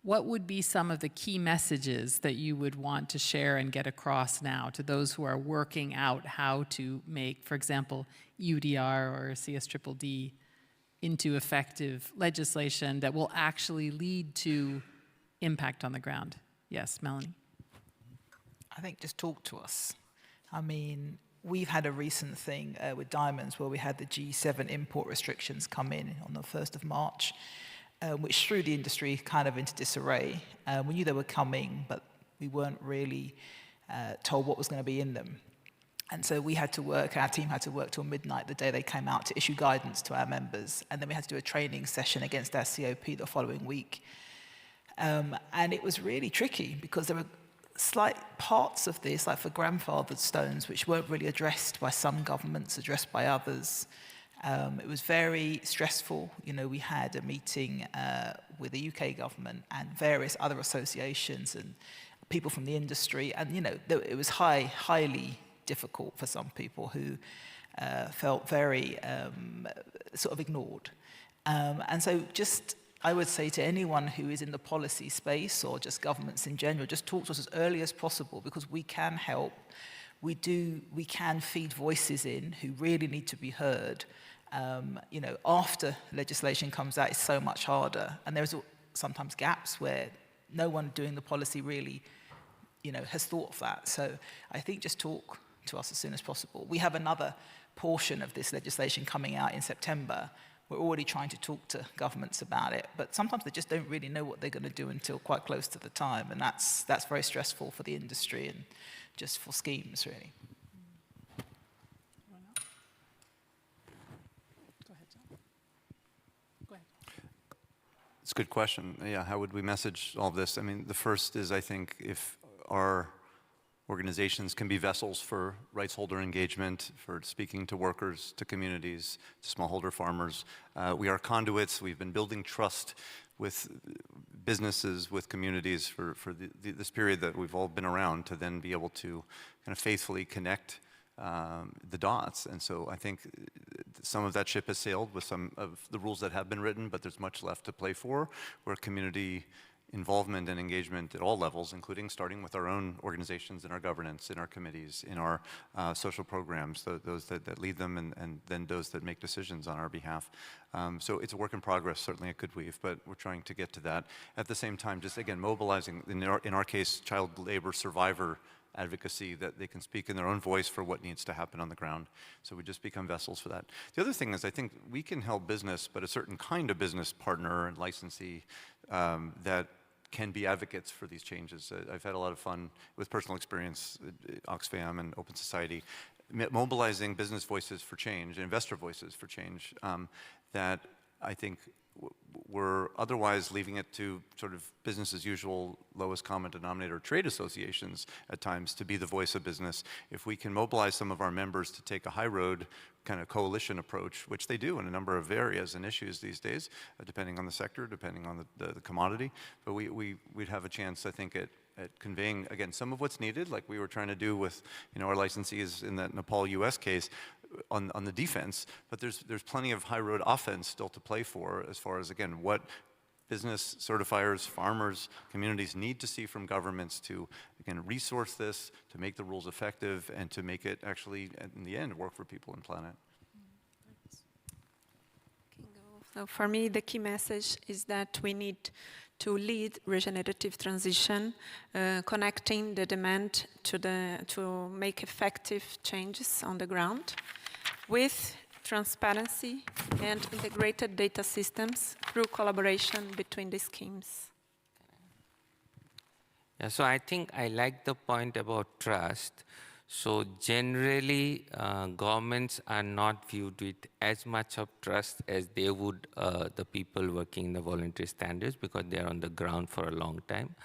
what would be some of the key messages that you would want to share and get across now to those who are working out how to make, for example, UDR or CSDDD into effective legislation that will actually lead to impact on the ground? Yes, Melanie. I think just talk to us. I mean, we've had a recent thing with diamonds where we had the G7 import restrictions come in on the 1st of March, which threw the industry kind of into disarray. We knew they were coming, but we weren't really told what was going to be in them. And so we had to work, our team had to work till midnight the day they came out to issue guidance to our members. And then we had to do a training session against our COP the following week. And it was really tricky because there were slight parts of this, like for grandfathered stones, which weren't really addressed by some governments, addressed by others. It was very stressful. We had a meeting with the UK government and various other associations and people from the industry, and it was highly difficult for some people who felt very sort of ignored. And so I would say to anyone who is in the policy space or just governments in general, just talk to us as early as possible, because we can help. We can feed voices in who really need to be heard. After legislation comes out, it's so much harder. And there's sometimes gaps where no one doing the policy really, has thought of that. So I think just talk to us as soon as possible. We have another portion of this legislation coming out in September. We're already trying to talk to governments about it, but sometimes they just don't really know what they're going to do until quite close to the time, and that's very stressful for the industry and just for schemes, really. Go ahead, John. Go ahead. It's a good question. Yeah, how would we message all of this? I mean, the first is, I think, if our organizations can be vessels for rights holder engagement, for speaking to workers, to communities, to smallholder farmers. We are conduits. We've been building trust with businesses, with communities for this period that we've all been around, to then be able to kind of faithfully connect the dots. And so I think some of that ship has sailed with some of the rules that have been written, but there's much left to play for, where community involvement and engagement at all levels, including starting with our own organizations in our governance, in our committees, in our social programs, those that lead them, and then those that make decisions on our behalf. So it's a work in progress, certainly at Goodweave, but we're trying to get to that. At the same time, just again, mobilizing, in our case, child labor survivor advocacy, that they can speak in their own voice for what needs to happen on the ground. So we just become vessels for that. The other thing is, I think we can help business, but a certain kind of business partner and licensee that can be advocates for these changes. I've had a lot of fun with personal experience at Oxfam and Open Society, mobilizing business voices for change, investor voices for change, that I think we're otherwise leaving it to sort of business as usual, lowest common denominator trade associations at times to be the voice of business. If we can mobilize some of our members to take a high road kind of coalition approach, which they do in a number of areas and issues these days, depending on the sector, depending on the commodity, but we'd have a chance, I think, at conveying, again, some of what's needed, like we were trying to do with our licensees in that Nepal US case, on the defense, but there's plenty of high road offense still to play for, as far as, again, what business certifiers, farmers, communities need to see from governments to, again, resource this, to make the rules effective, and to make it actually, in the end, work for people and planet. So for me, the key message is that we need to lead regenerative transition, connecting the demand to make effective changes on the ground with transparency and integrated data systems through collaboration between the schemes. Yeah, so I think I like the point about trust. So generally, governments are not viewed with as much of trust as they would the people working in the voluntary standards, because they are on the ground for a long time.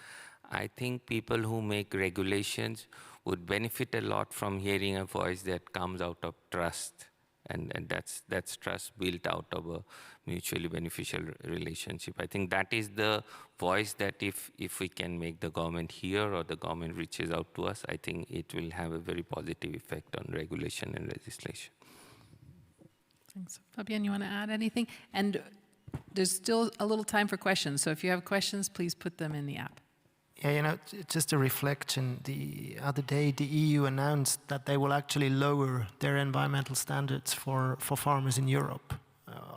I think people who make regulations would benefit a lot from hearing a voice that comes out of trust. And that's trust built out of a mutually beneficial relationship. I think that is the voice that if we can make the government hear, or the government reaches out to us, I think it will have a very positive effect on regulation and legislation. Thanks. Fabienne, you want to add anything? And there's still a little time for questions, so if you have questions, please put them in the app. Yeah, just a reflection. The other day, the EU announced that they will actually lower their environmental standards for farmers in Europe.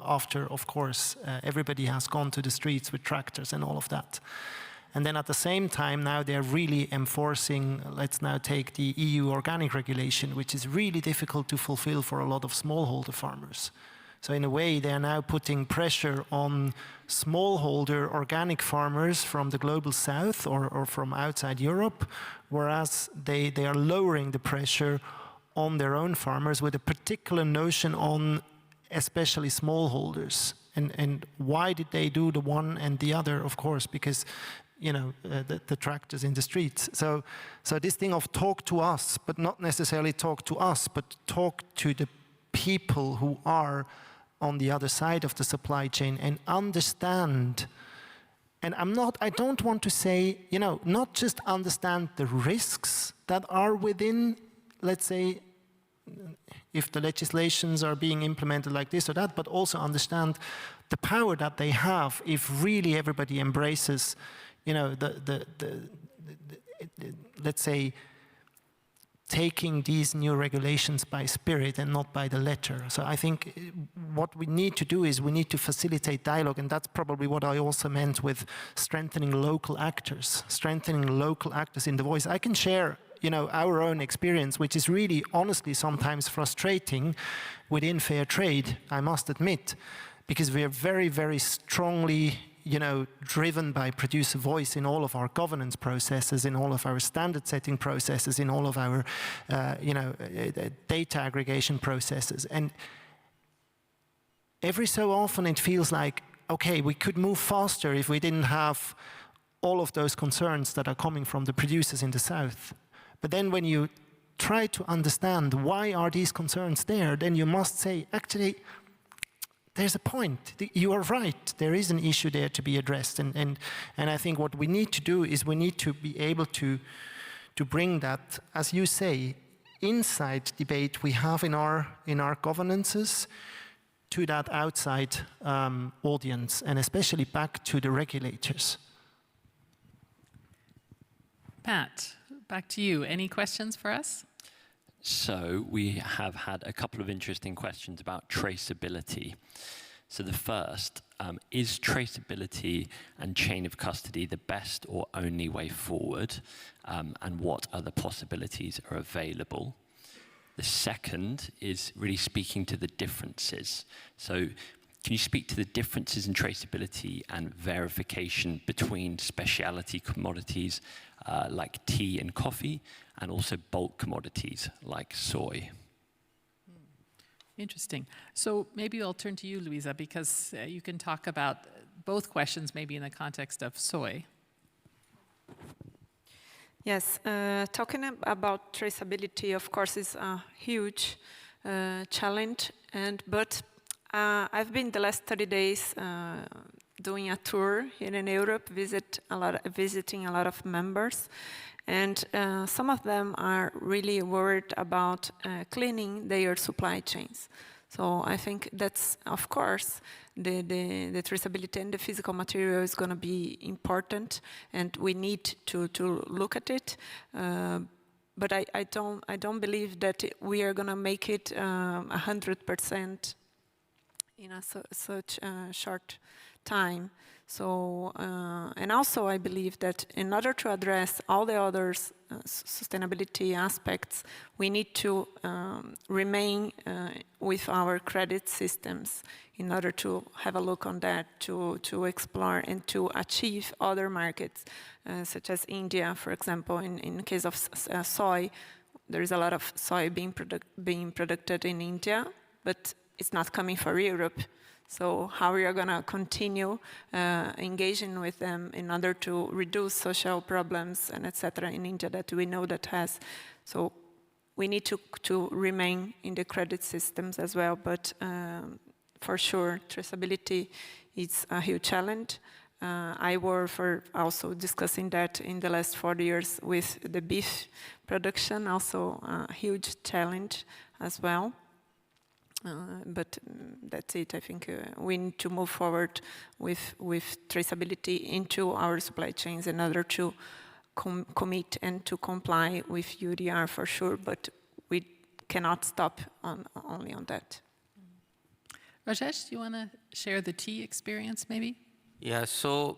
After, of course, everybody has gone to the streets with tractors and all of that. And then at the same time, now they're really enforcing, let's now take the EU organic regulation, which is really difficult to fulfill for a lot of smallholder farmers. So in a way, they are now putting pressure on smallholder organic farmers from the global south or from outside Europe, whereas they are lowering the pressure on their own farmers with a particular notion on especially smallholders. And why did they do the one and the other? Of course, because the tractors in the streets. So this thing of talk to us, but not necessarily talk to us, but talk to the people who are on the other side of the supply chain and understand. And I don't want to say, not just understand the risks that are within, let's say, if the legislations are being implemented like this or that, but also understand the power that they have if really everybody embraces, let's say, taking these new regulations by spirit and not by the letter. So I think what we need to do is we need to facilitate dialogue, and that's probably what I also meant with strengthening local actors in the voice. I can share, our own experience, which is really honestly sometimes frustrating within fair trade, I must admit, because we are very, very strongly driven by producer voice in all of our governance processes, in all of our standard setting processes, in all of our, data aggregation processes. And every so often it feels like, okay, we could move faster if we didn't have all of those concerns that are coming from the producers in the south. But then when you try to understand why are these concerns there, then you must say, actually, there's a point. You are right. There is an issue there to be addressed. And I think what we need to do is we need to be able to bring that, as you say, inside debate we have in our governances to that outside audience, and especially back to the regulators. Pat, back to you. Any questions for us? So we have had a couple of interesting questions about traceability. So the first, is traceability and chain of custody the best or only way forward? And what other possibilities are available? The second is really speaking to the differences. So can you speak to the differences in traceability and verification between specialty commodities like tea and coffee, and also bulk commodities like soy? Interesting. So maybe I'll turn to you, Luisa, because you can talk about both questions maybe in the context of soy. Yes, talking about traceability, of course, is a huge challenge. But I've been the last 30 days doing a tour here in Europe, visiting a lot of members. And some of them are really worried about cleaning their supply chains. So I think that's, of course, the traceability and the physical material is going to be important, and we need to look at it. But I don't believe that we are going to make it 100% in such a short time. So, and also I believe that in order to address all the other sustainability aspects, we need to remain with our credit systems in order to have a look on that, to explore and to achieve other markets, such as India, for example. In the case of soy, there is a lot of soy being produced in India, but it's not coming for Europe. So how we are going to continue engaging with them in order to reduce social problems and etc. in India that we know that has. So we need to remain in the credit systems as well. But for sure, traceability is a huge challenge. I were for also discussing that in the last 40 years with the beef production, also a huge challenge as well. But that's it. I think we need to move forward with traceability into our supply chains in order to commit and to comply with UDR for sure, but we cannot stop only on that. Rajesh, do you want to share the tea experience maybe? Yeah, so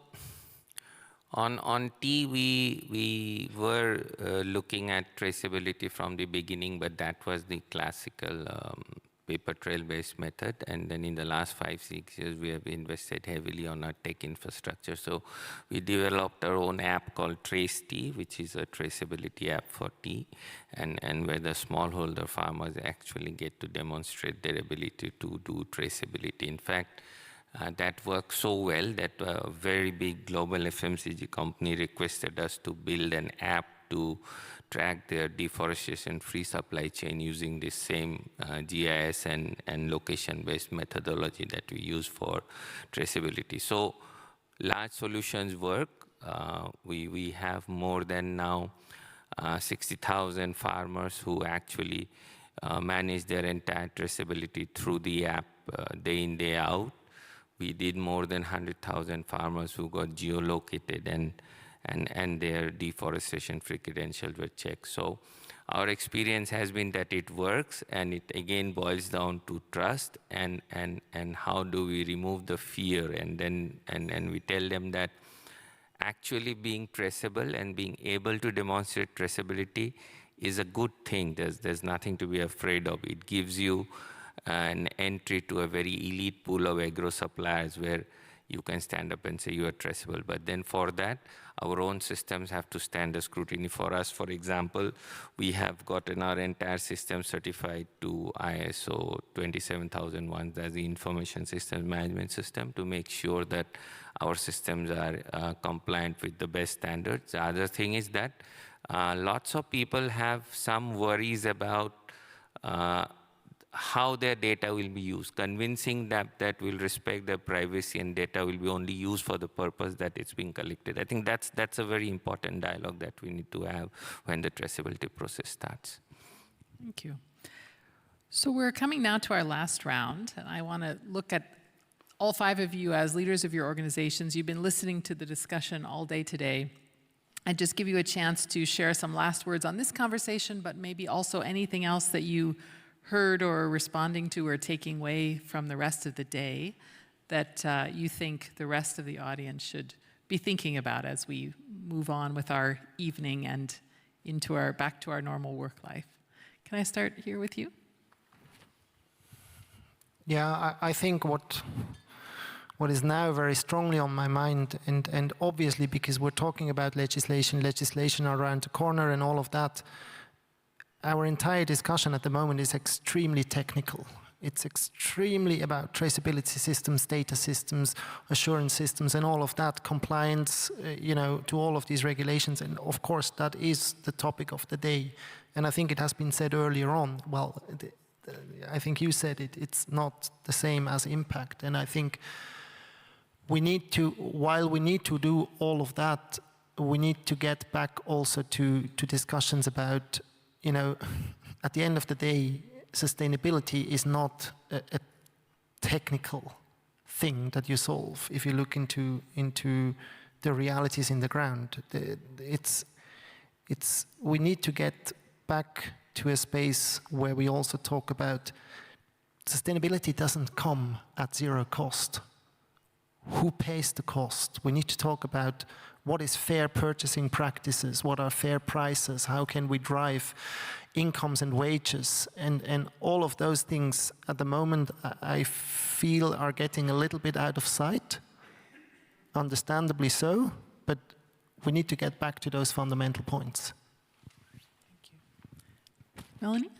on tea, we were looking at traceability from the beginning, but that was the classical paper trail-based method. And then in the last 5-6 years, we have invested heavily on our tech infrastructure. So we developed our own app called Trace Tea, which is a traceability app for tea, and where the smallholder farmers actually get to demonstrate their ability to do traceability. In fact, that worked so well that a very big global FMCG company requested us to build an app to track their deforestation-free supply chain using the same GIS and location-based methodology that we use for traceability. So large solutions work. We have more than now 60,000 farmers who actually manage their entire traceability through the app day in, day out. We did more than 100,000 farmers who got geolocated and their deforestation-free credentials were checked. So our experience has been that it works, and it again boils down to trust and how do we remove the fear, and we tell them that actually being traceable and being able to demonstrate traceability is a good thing. There's nothing to be afraid of. It gives you an entry to a very elite pool of agro suppliers where you can stand up and say you are traceable. But then for that, our own systems have to stand the scrutiny for us. For example, we have gotten our entire system certified to ISO 27001 as the information systems management system to make sure that our systems are compliant with the best standards. The other thing is that lots of people have some worries about how their data will be used, convincing them that will respect their privacy and data will be only used for the purpose that it's being collected. I think that's a very important dialogue that we need to have when the traceability process starts. Thank you. So we're coming now to our last round, and I want to look at all 5 of you as leaders of your organizations. You've been listening to the discussion all day today, and just give you a chance to share some last words on this conversation, but maybe also anything else that you heard or are responding to or taking away from the rest of the day that you think the rest of the audience should be thinking about as we move on with our evening and back to our normal work life. Can I start here with you? Yeah, I think what is now very strongly on my mind, and obviously because we're talking about legislation around the corner and all of that, our entire discussion at the moment is extremely technical. It's extremely about traceability systems, data systems, assurance systems, and all of that, compliance, to all of these regulations. And of course, that is the topic of the day. And I think it has been said earlier on, well, I think you said it, it's not the same as impact. And I think while we need to do all of that, we need to get back also to discussions about, at the end of the day, sustainability is not a technical thing that you solve. If you look into the realities in the ground, we need to get back to a space where we also talk about sustainability doesn't come at zero cost. Who pays the cost? We need to talk about what is fair purchasing practices, what are fair prices, how can we drive incomes and wages, and all of those things at the moment I feel are getting a little bit out of sight, understandably so, but we need to get back to those fundamental points. Thank you. Melanie?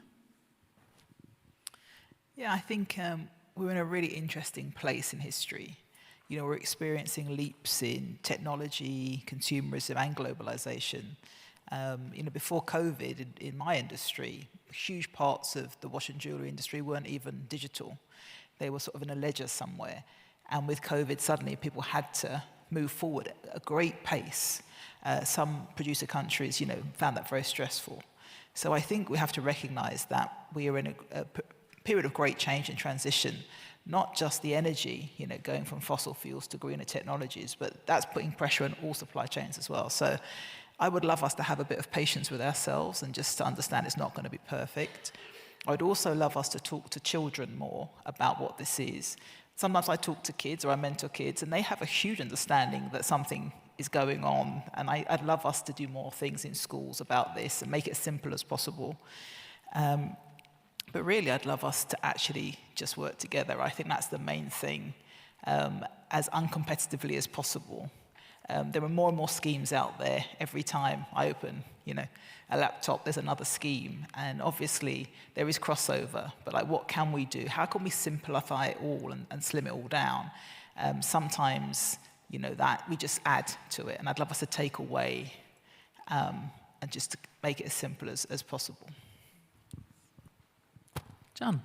Yeah, I think we're in a really interesting place in history. We're experiencing leaps in technology, consumerism, and globalization. Before COVID, in my industry, huge parts of the watch and jewelry industry weren't even digital. They were sort of in a ledger somewhere. And with COVID, suddenly people had to move forward at a great pace. Some producer countries, found that very stressful. So I think we have to recognize that we are in a period of great change and transition. Not just the energy, going from fossil fuels to greener technologies, but that's putting pressure on all supply chains as well. So I would love us to have a bit of patience with ourselves and just to understand it's not going to be perfect. I'd also love us to talk to children more about what this is. Sometimes I talk to kids or I mentor kids and they have a huge understanding that something is going on. And I'd love us to do more things in schools about this and make it as simple as possible. But really, I'd love us to actually just work together. I think that's the main thing, as uncompetitively as possible. There are more and more schemes out there. Every time I open, a laptop, there's another scheme. And obviously, there is crossover. But what can we do? How can we simplify it all and slim it all down? Sometimes, that we just add to it. And I'd love us to take away and just to make it as simple as possible. John.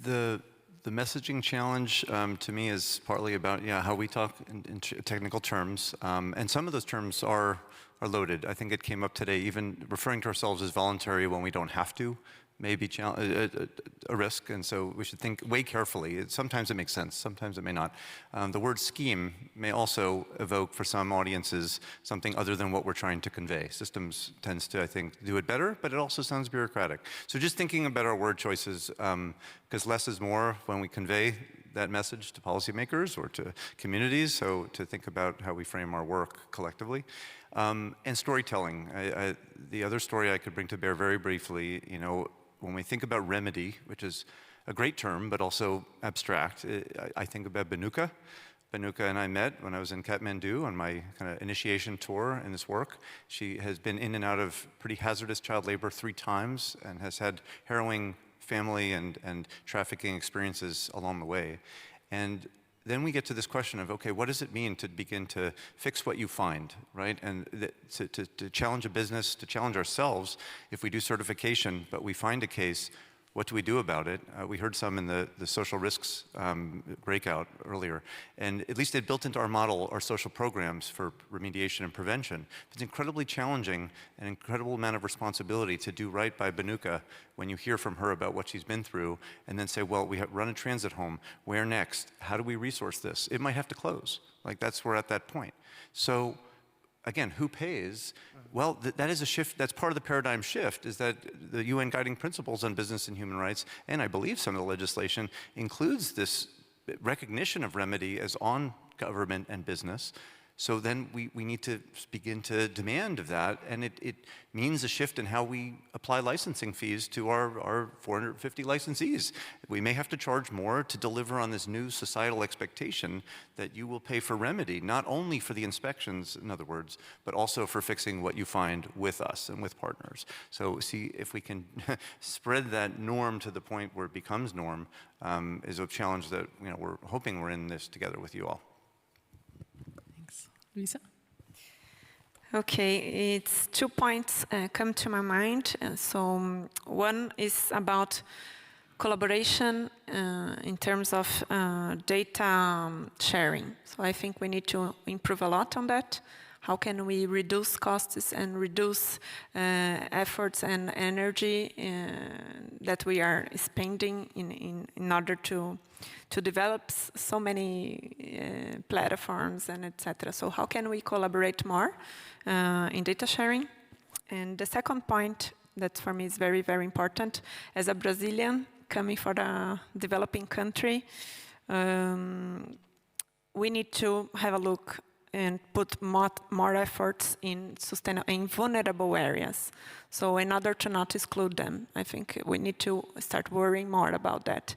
The messaging challenge to me is partly about how we talk in technical terms, and some of those terms are loaded. I think it came up today, even referring to ourselves as voluntary when we don't have to may be a risk, and so we should think way carefully. Sometimes it makes sense, sometimes it may not. The word scheme may also evoke for some audiences something other than what we're trying to convey. Systems tends to, I think, do it better, but it also sounds bureaucratic. So just thinking about our word choices, because less is more when we convey that message to policymakers or to communities, so to think about how we frame our work collectively. And storytelling. The other story I could bring to bear very briefly, when we think about remedy, which is a great term, but also abstract, I think about Benuka. Benuka and I met when I was in Kathmandu on my kind of initiation tour in this work. She has been in and out of pretty hazardous child labor 3 times and has had harrowing family and trafficking experiences along the way. And then we get to this question of, okay, what does it mean to begin to fix what you find, right? And to challenge a business, to challenge ourselves, if we do certification, but we find a case, What do we do about it? We heard some in the social risks breakout earlier, and at least it built into our model our social programs for remediation and prevention. It's incredibly challenging, an incredible amount of responsibility to do right by Banuka when you hear from her about what she's been through, and then say, well, we run a transit home, where next? How do we resource this? It might have to close. Like, we're at that point. So, again, who pays? Well, that is a shift. That's part of the paradigm shift, is that the UN guiding principles on business and human rights, and I believe some of the legislation, includes this recognition of remedy as on government and business. So then we need to begin to demand of that, and it means a shift in how we apply licensing fees to our 450 licensees. We may have to charge more to deliver on this new societal expectation that you will pay for remedy, not only for the inspections, in other words, but also for fixing what you find with us and with partners. So see if we can spread that norm to the point where it becomes norm, is a challenge that we're hoping we're in this together with you all. Lisa? Okay, it's 2 points come to my mind. So one is about collaboration in terms of data sharing. So I think we need to improve a lot on that. How can we reduce costs and reduce efforts and energy that we are spending in order to develop so many platforms and etc. So how can we collaborate more in data sharing? And the second point that for me is very, very important, as a Brazilian coming from a developing country, we need to have a look and put more efforts in vulnerable areas. So in order to not exclude them, I think we need to start worrying more about that.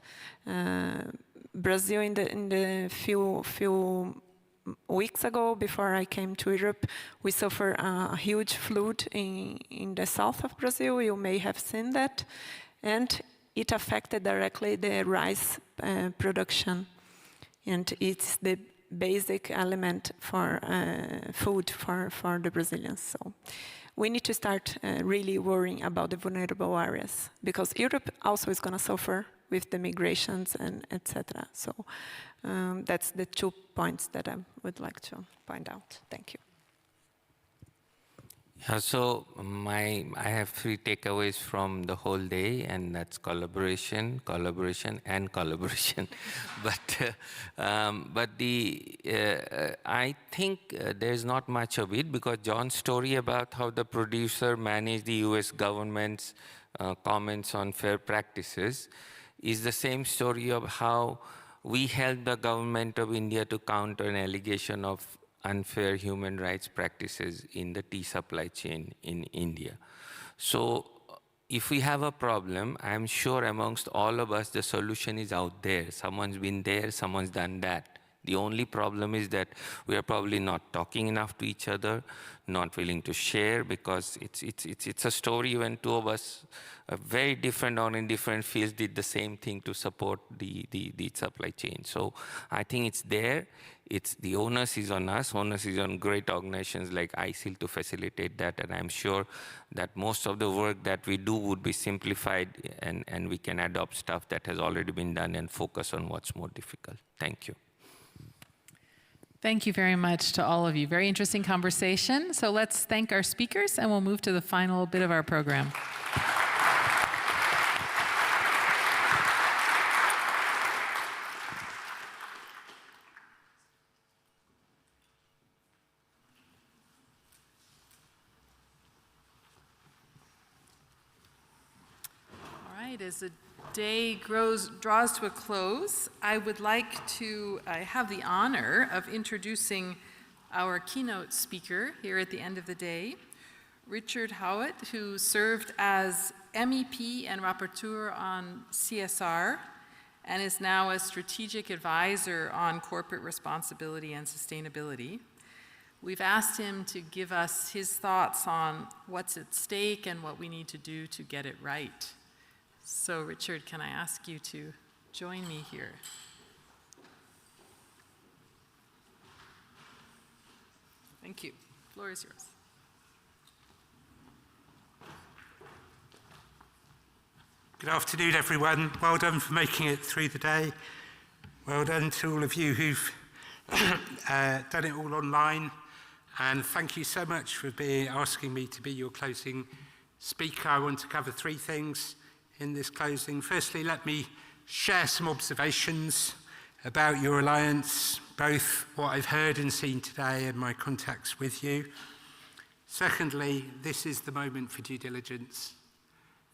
Brazil, in the few weeks ago, before I came to Europe, we suffered a huge flood in the south of Brazil. You may have seen that. And it affected directly the rice production. And it's the basic element for food for the Brazilians. So we need to start really worrying about the vulnerable areas, because Europe also is going to suffer with the migrations and etc. So that's the 2 points that I would like to point out. Thank you. Yeah, so I have 3 takeaways from the whole day, and that's collaboration, collaboration, and collaboration. But I think there's not much of it, because John's story about how the producer managed the US government's comments on fair practices is the same story of how we helped the government of India to counter an allegation of unfair human rights practices in the tea supply chain in India. So if we have a problem, I'm sure amongst all of us, the solution is out there. Someone's been there, someone's done that. The only problem is that we are probably not talking enough to each other, not willing to share, because it's a story when 2 of us, very different or in different fields, did the same thing to support the supply chain. So I think it's there. It's the onus is on us. Onus is on great organizations like ISEAL to facilitate that. And I'm sure that most of the work that we do would be simplified, and we can adopt stuff that has already been done and focus on what's more difficult. Thank you. Thank you very much to all of you. Very interesting conversation. So let's thank our speakers, and we'll move to the final bit of our program. As the day draws to a close, I would like to have the honor of introducing our keynote speaker here at the end of the day, Richard Howitt, who served as MEP and rapporteur on CSR and is now a strategic advisor on corporate responsibility and sustainability. We've asked him to give us his thoughts on what's at stake and what we need to do to get it right. So, Richard, can I ask you to join me here? Thank you. The floor is yours. Good afternoon, everyone. Well done for making it through the day. Well done to all of you who've done it all online. And thank you so much for asking me to be your closing speaker. I want to cover 3 things in this closing. Firstly, let me share some observations about your alliance, both what I've heard and seen today and my contacts with you. Secondly, this is the moment for due diligence,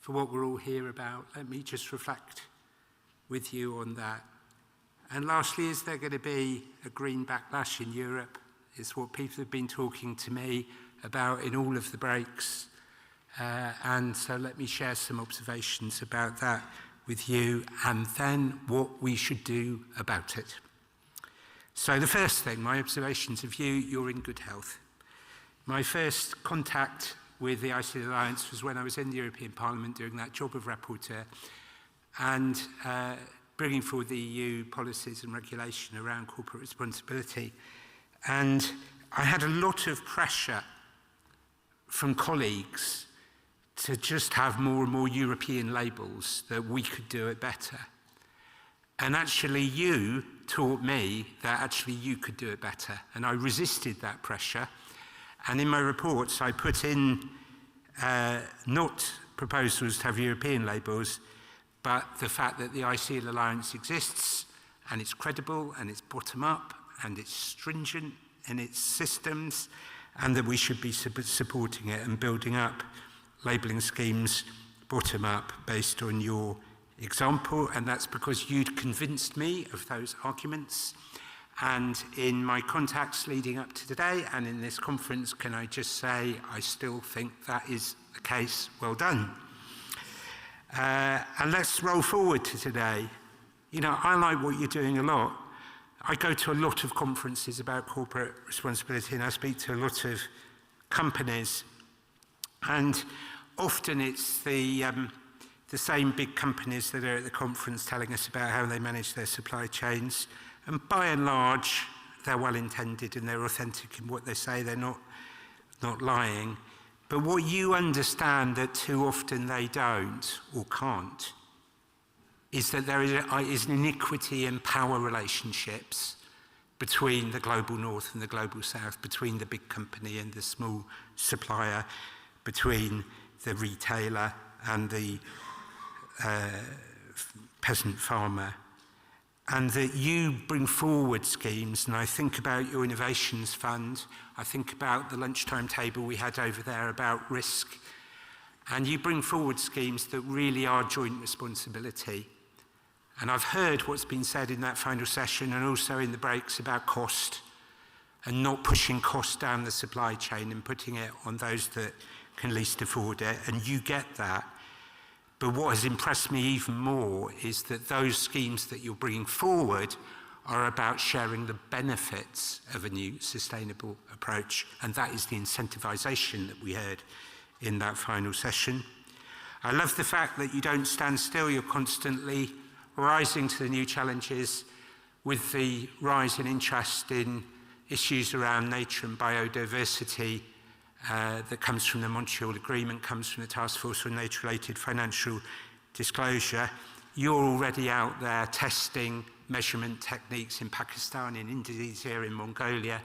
for what we're all here about. Let me just reflect with you on that. And lastly, is there going to be a green backlash in Europe? Is what people have been talking to me about in all of the breaks. And so let me share some observations about that with you, and then what we should do about it. So the first thing, my observations of you, you're in good health. My first contact with the ISEAL Alliance was when I was in the European Parliament doing that job of rapporteur and bringing forward the EU policies and regulation around corporate responsibility. And I had a lot of pressure from colleagues to just have more and more European labels, that we could do it better. And actually you taught me that actually you could do it better. And I resisted that pressure. And in my reports, I put in not proposals to have European labels, but the fact that the ISEAL Alliance exists, and it's credible, and it's bottom-up, and it's stringent in its systems, and that we should be supporting it and building up labelling schemes bottom-up based on your example. And that's because you'd convinced me of those arguments. And in my contacts leading up to today and in this conference, can I just say I still think that is the case. Well done. And let's roll forward to today. You know, I like what you're doing a lot. I go to a lot of conferences about corporate responsibility, and I speak to a lot of companies. And often it's the same big companies that are at the conference telling us about how they manage their supply chains. And by and large, they're well-intended and they're authentic in what they say. They're not lying. But what you understand that too often they don't or can't is that there is an inequity in power relationships between the global north and the global south, between the big company and the small supplier, between the retailer and the peasant farmer. And that you bring forward schemes, and I think about your innovations fund, I think about the lunchtime table we had over there about risk, and you bring forward schemes that really are joint responsibility. And I've heard what's been said in that final session and also in the breaks about cost, and not pushing cost down the supply chain and putting it on those that can least afford it, and you get that. But what has impressed me even more is that those schemes that you're bringing forward are about sharing the benefits of a new sustainable approach, and that is the incentivization that we heard in that final session. I love the fact that you don't stand still, you're constantly rising to the new challenges with the rise in interest in issues around nature and biodiversity that comes from the Montreal Agreement, comes from the Task Force on Nature-Related Financial Disclosure. You're already out there testing measurement techniques in Pakistan, in Indonesia, in Mongolia,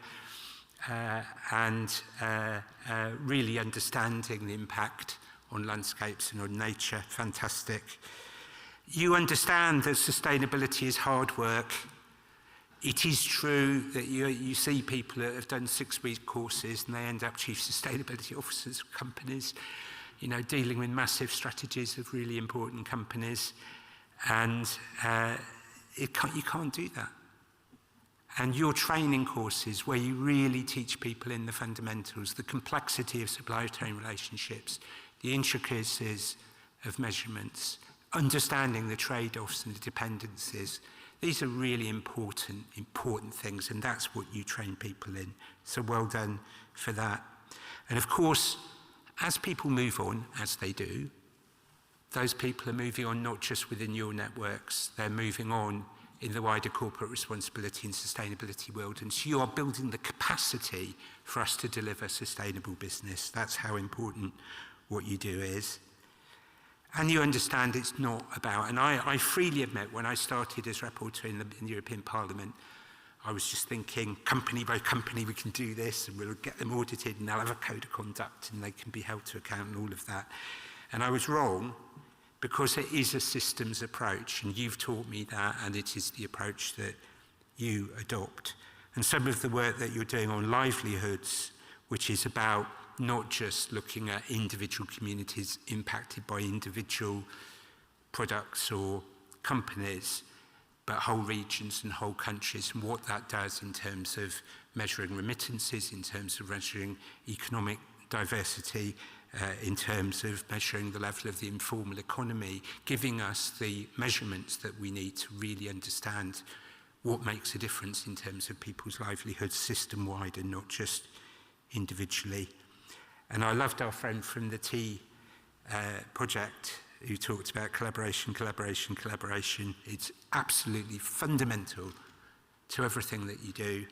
and really understanding the impact on landscapes and on nature. Fantastic. You understand that sustainability is hard work. It is true that you see people that have done 6-week courses and they end up chief sustainability officers of companies, you know, dealing with massive strategies of really important companies. And you can't do that. And your training courses where you really teach people in the fundamentals, the complexity of supply chain relationships, the intricacies of measurements, understanding the trade-offs and the dependencies. These are really important things, and that's what you train people in. So well done for that. And of course, as people move on, as they do, those people are moving on not just within your networks, they're moving on in the wider corporate responsibility and sustainability world. And so you are building the capacity for us to deliver sustainable business. That's how important what you do is. And you understand it's not about, and I freely admit, when I started as rapporteur in the European Parliament, I was just thinking, company by company, we can do this, and we'll get them audited, and they'll have a code of conduct, and they can be held to account, and all of that. And I was wrong, because it is a systems approach, and you've taught me that, and it is the approach that you adopt. And some of the work that you're doing on livelihoods, which is about not just looking at individual communities impacted by individual products or companies, but whole regions and whole countries, and what that does in terms of measuring remittances, in terms of measuring economic diversity, in terms of measuring the level of the informal economy, giving us the measurements that we need to really understand what makes a difference in terms of people's livelihoods system-wide and not just individually. And I loved our friend from the Tea project who talked about collaboration, collaboration, collaboration. It's absolutely fundamental to everything that you do.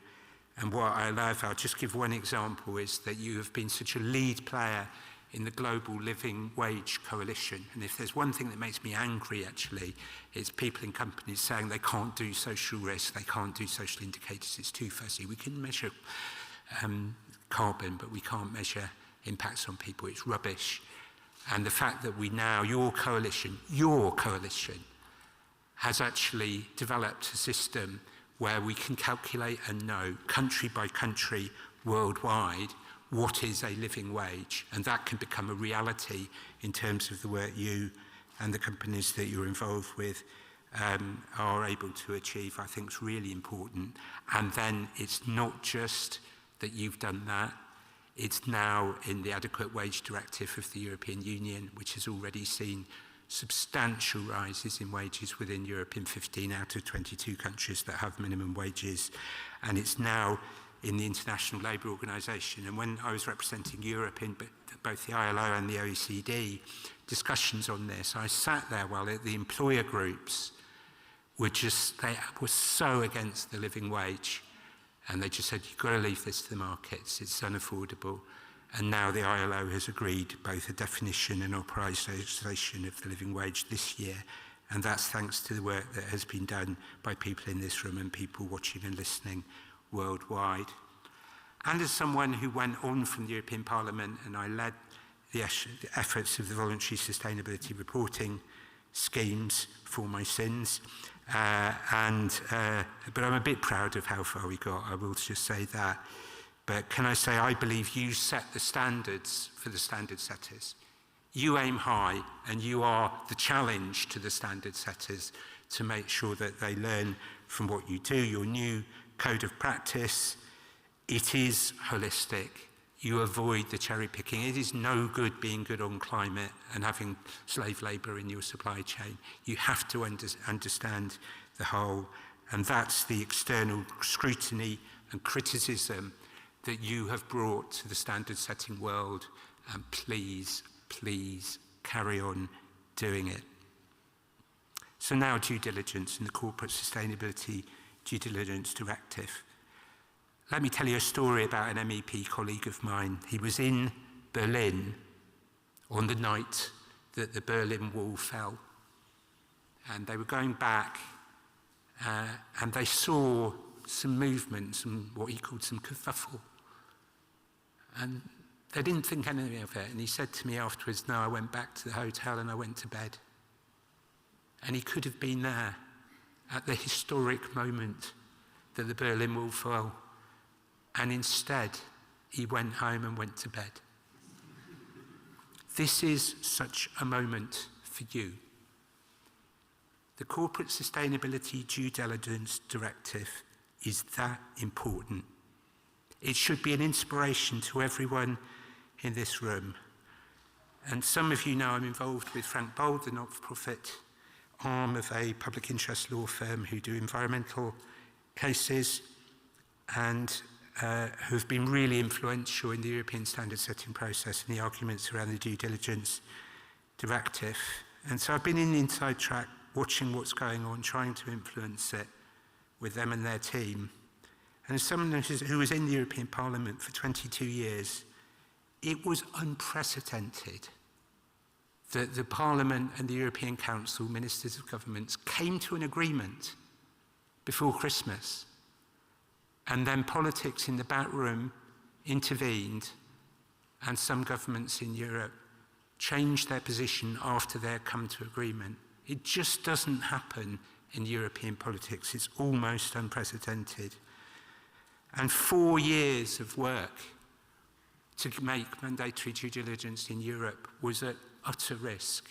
And what I love, I'll just give one example, is that you have been such a lead player in the Global Living Wage Coalition. And if there's one thing that makes me angry, actually, it's people in companies saying they can't do social risk, they can't do social indicators, it's too fuzzy. We can measure carbon, but we can't measure impacts on people. It's rubbish. And the fact that we now, your coalition has actually developed a system where we can calculate and know, country by country, worldwide, what is a living wage. And that can become a reality in terms of the work you and the companies that you're involved with are able to achieve. I think it's really important. And then it's not just that you've done that, it's now in the Adequate Wage Directive of the European Union, which has already seen substantial rises in wages within Europe in 15 out of 22 countries that have minimum wages. And it's now in the International Labour Organization. And when I was representing Europe in both the ILO and the OECD discussions on this, I sat there while the employer groups were they were so against the living wage. And they just said, you've got to leave this to the markets, it's unaffordable. And now the ILO has agreed both a definition and authorisation of the living wage this year. And that's thanks to the work that has been done by people in this room and people watching and listening worldwide. And as someone who went on from the European Parliament, and I led the efforts of the voluntary sustainability reporting schemes for my sins, but I'm a bit proud of how far we got, I will just say that. But can I say, I believe you set the standards for the standard setters. You aim high, and you are the challenge to the standard setters to make sure that they learn from what you do. Your new code of practice, it is holistic. You avoid the cherry picking. It is no good being good on climate and having slave labour in your supply chain. You have to understand the whole, and that's the external scrutiny and criticism that you have brought to the standard setting world, and please, please carry on doing it. So now due diligence and the Corporate Sustainability Due Diligence Directive. Let me tell you a story about an MEP colleague of mine. He was in Berlin on the night that the Berlin Wall fell. And they were going back and they saw some movement, what he called some kerfuffle. And they didn't think anything of it. And he said to me afterwards, no, I went back to the hotel and I went to bed. And he could have been there at the historic moment that the Berlin Wall fell. And instead, he went home and went to bed. This is such a moment for you. The Corporate Sustainability Due Diligence Directive is that important. It should be an inspiration to everyone in this room. And some of you know I'm involved with Frank Bold, the not-for-profit arm of a public interest law firm who do environmental cases and who have been really influential in the European standard setting process and the arguments around the due diligence directive. And so I've been in the inside track, watching what's going on, trying to influence it with them and their team. And as someone who was in the European Parliament for 22 years, it was unprecedented that the Parliament and the European Council, ministers of governments, came to an agreement before Christmas, and then politics in the back room intervened, and some governments in Europe changed their position after they had come to agreement. It just doesn't happen in European politics. It's almost unprecedented. And 4 years of work to make mandatory due diligence in Europe was at utter risk.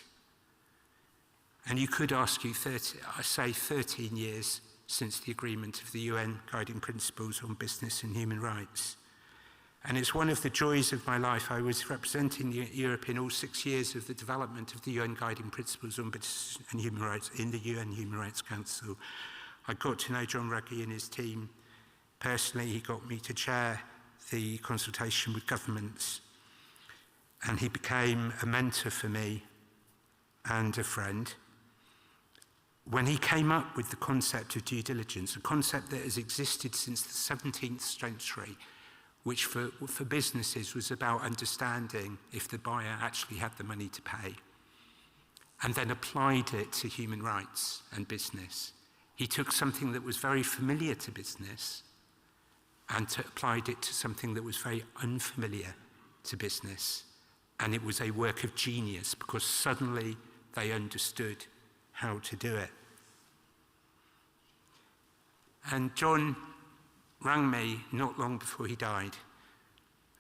And you could ask you, 13 years since the agreement of the UN Guiding Principles on Business and Human Rights. And it's one of the joys of my life. I was representing Europe in all 6 years of the development of the UN Guiding Principles on Business and Human Rights in the UN Human Rights Council. I got to know John Ruggie and his team personally. He got me to chair the consultation with governments, and he became a mentor for me and a friend. When he came up with the concept of due diligence, a concept that has existed since the 17th century, which for businesses was about understanding if the buyer actually had the money to pay, and then applied it to human rights and business. He took something that was very familiar to business and applied it to something that was very unfamiliar to business. And it was a work of genius because suddenly they understood how to do it. And John rang me not long before he died.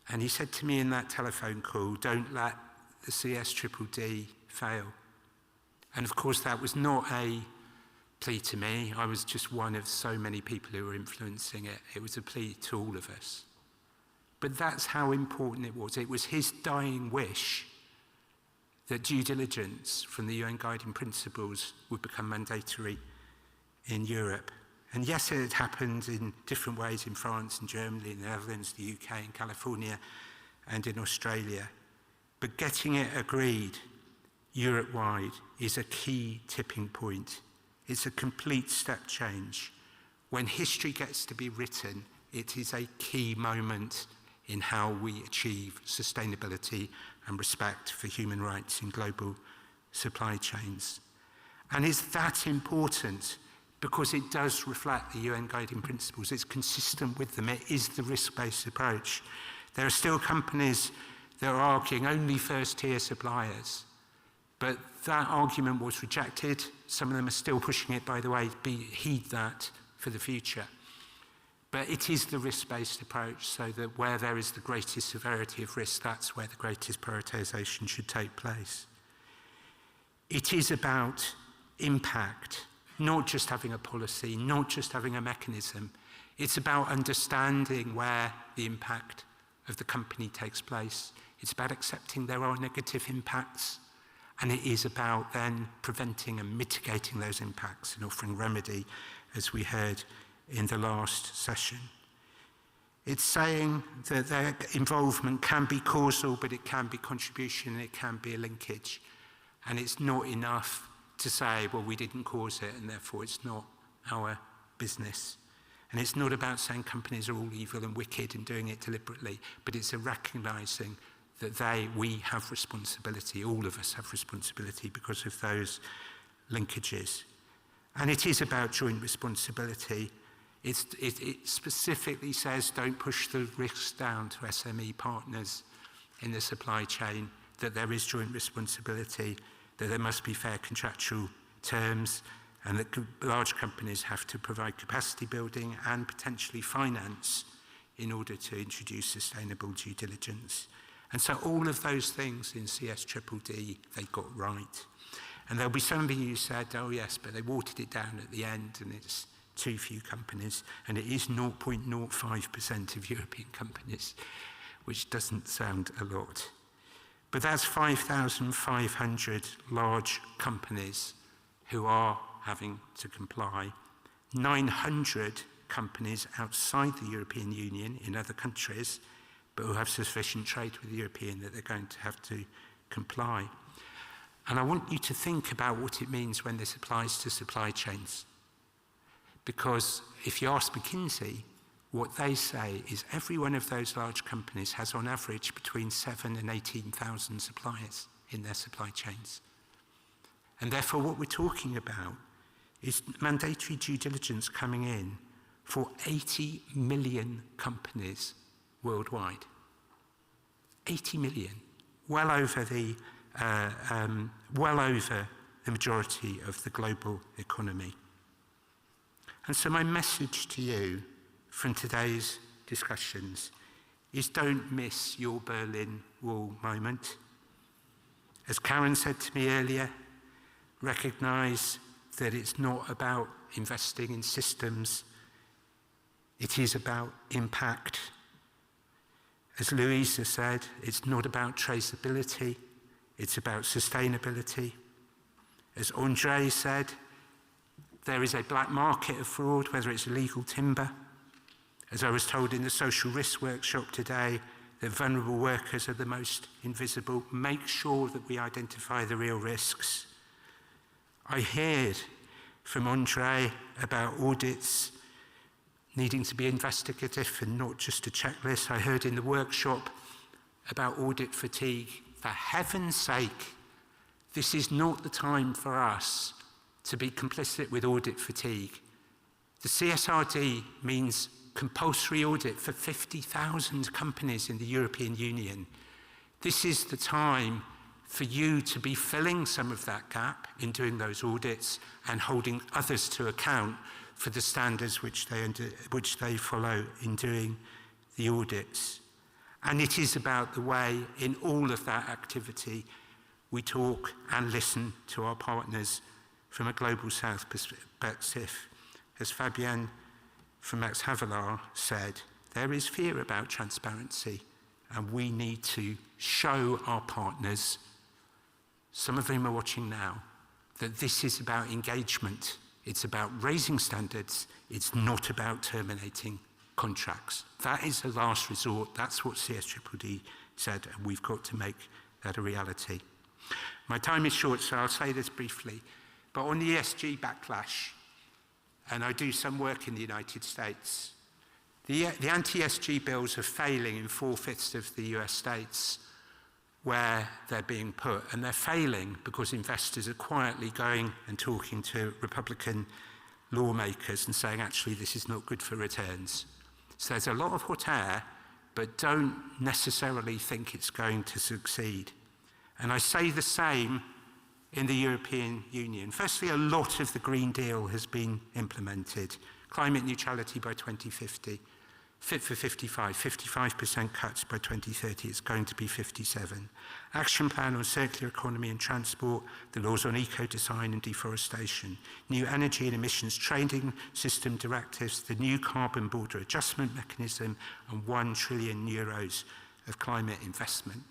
And he said to me in that telephone call, "Don't let the CSDDD fail." And of course, that was not a plea to me. I was just one of so many people who were influencing it. It was a plea to all of us. But that's how important it was. It was his dying wish that due diligence from the UN Guiding Principles would become mandatory in Europe. And yes, it had happened in different ways in France and Germany, in the Netherlands, the UK, in California, and in Australia. But getting it agreed Europe-wide is a key tipping point. It's a complete step change. When history gets to be written, it is a key moment in how we achieve sustainability and respect for human rights in global supply chains. And it's that important because it does reflect the UN Guiding Principles. It's consistent with them. It is the risk-based approach. There are still companies that are arguing only first-tier suppliers, but that argument was rejected. Some of them are still pushing it, by the way. Heed that for the future. But it is the risk-based approach, so that where there is the greatest severity of risk, that's where the greatest prioritization should take place. It is about impact, not just having a policy, not just having a mechanism. It's about understanding where the impact of the company takes place. It's about accepting there are negative impacts, and it is about then preventing and mitigating those impacts and offering remedy, as we heard in the last session. It's saying that their involvement can be causal, but it can be contribution, and it can be a linkage. And it's not enough to say, well, we didn't cause it, and therefore it's not our business. And it's not about saying companies are all evil and wicked and doing it deliberately, but it's a recognizing that we have responsibility, all of us have responsibility because of those linkages. And it is about joint responsibility. It specifically says don't push the risks down to SME partners in the supply chain, that there is joint responsibility, that there must be fair contractual terms, and that large companies have to provide capacity building and potentially finance in order to introduce sustainable due diligence. And so all of those things in CSDDD, they got right. And there'll be somebody who said, oh yes, but they watered it down at the end and it's too few companies, and it is 0.05% of European companies, which doesn't sound a lot. But that's 5,500 large companies who are having to comply. 900 companies outside the European Union in other countries, but who have sufficient trade with the European that they're going to have to comply. And I want you to think about what it means when this applies to supply chains. Because if you ask McKinsey, what they say is every one of those large companies has on average between 7,000 and 18,000 suppliers. in their supply chains. And therefore, what we're talking about is mandatory due diligence coming in for 80 million companies worldwide. 80 million, well over the majority of the global economy. And so my message to you from today's discussions is don't miss your Berlin Wall moment. As Karen said to me earlier, recognize that it's not about investing in systems, it is about impact. As Louisa said, it's not about traceability, it's about sustainability. As Andre said, there is a black market of fraud, whether it's illegal timber. As I was told in the social risk workshop today, that vulnerable workers are the most invisible. Make sure that we identify the real risks. I heard from Andre about audits needing to be investigative and not just a checklist. I heard in the workshop about audit fatigue. For heaven's sake, this is not the time for us to be complicit with audit fatigue. The CSRD means compulsory audit for 50,000 companies in the European Union. This is the time for you to be filling some of that gap in doing those audits and holding others to account for the standards which they follow in doing the audits. And it is about the way in all of that activity we talk and listen to our partners from a Global South perspective. As Fabienne from Max Havelaar said, there is fear about transparency, and we need to show our partners, some of whom are watching now, that this is about engagement. It's about raising standards. It's not about terminating contracts. That is the last resort. That's what CSDDD said, and we've got to make that a reality. My time is short, so I'll say this briefly. But on the ESG backlash, and I do some work in the United States, the anti-ESG bills are failing in 4/5 of the US states where they're being put, and they're failing because investors are quietly going and talking to Republican lawmakers and saying, actually, this is not good for returns. So there's a lot of hot air, but don't necessarily think it's going to succeed. And I say the same in the European Union. Firstly, a lot of the Green Deal has been implemented. Climate neutrality by 2050, Fit for 55, 55% cuts by 2030, it's going to be 57. Action plan on circular economy and transport, the laws on eco-design and deforestation, new energy and emissions trading system directives, the new carbon border adjustment mechanism, and €1 trillion of climate investment.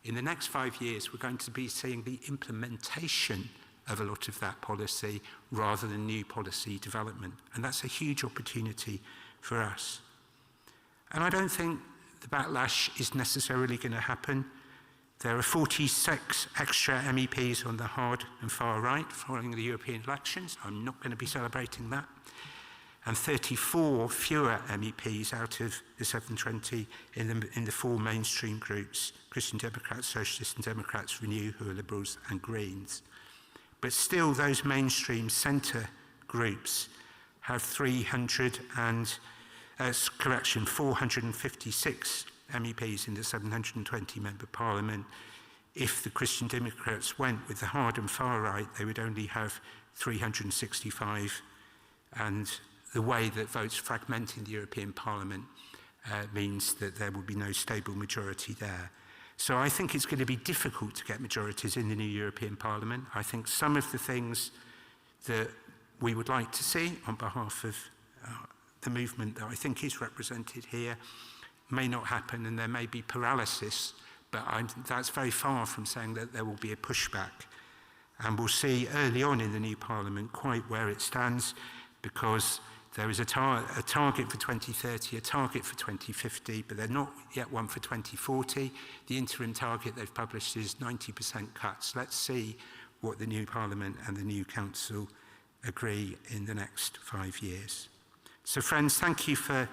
In the next 5 years, we're going to be seeing the implementation of a lot of that policy rather than new policy development. And that's a huge opportunity for us. And I don't think the backlash is necessarily going to happen. There are 46 extra MEPs on the hard and far right following the European elections. I'm not going to be celebrating that. And 34 fewer MEPs out of the 720 in the four mainstream groups, Christian Democrats, Socialists and Democrats, Renew, who are Liberals, and Greens. But still, those mainstream centre groups have 456 MEPs in the 720-member parliament. If the Christian Democrats went with the hard and far right, they would only have 365, and the way that votes fragment in the European Parliament means that there will be no stable majority there. So I think it's going to be difficult to get majorities in the new European Parliament. I think some of the things that we would like to see on behalf of the movement that I think is represented here may not happen, and there may be paralysis, but that's very far from saying that there will be a pushback. And we'll see early on in the new Parliament quite where it stands, because there is a target for 2030, a target for 2050, but they're not yet one for 2040. The interim target they've published is 90% cuts. Let's see what the new Parliament and the new Council agree in the next 5 years. So friends, thank you for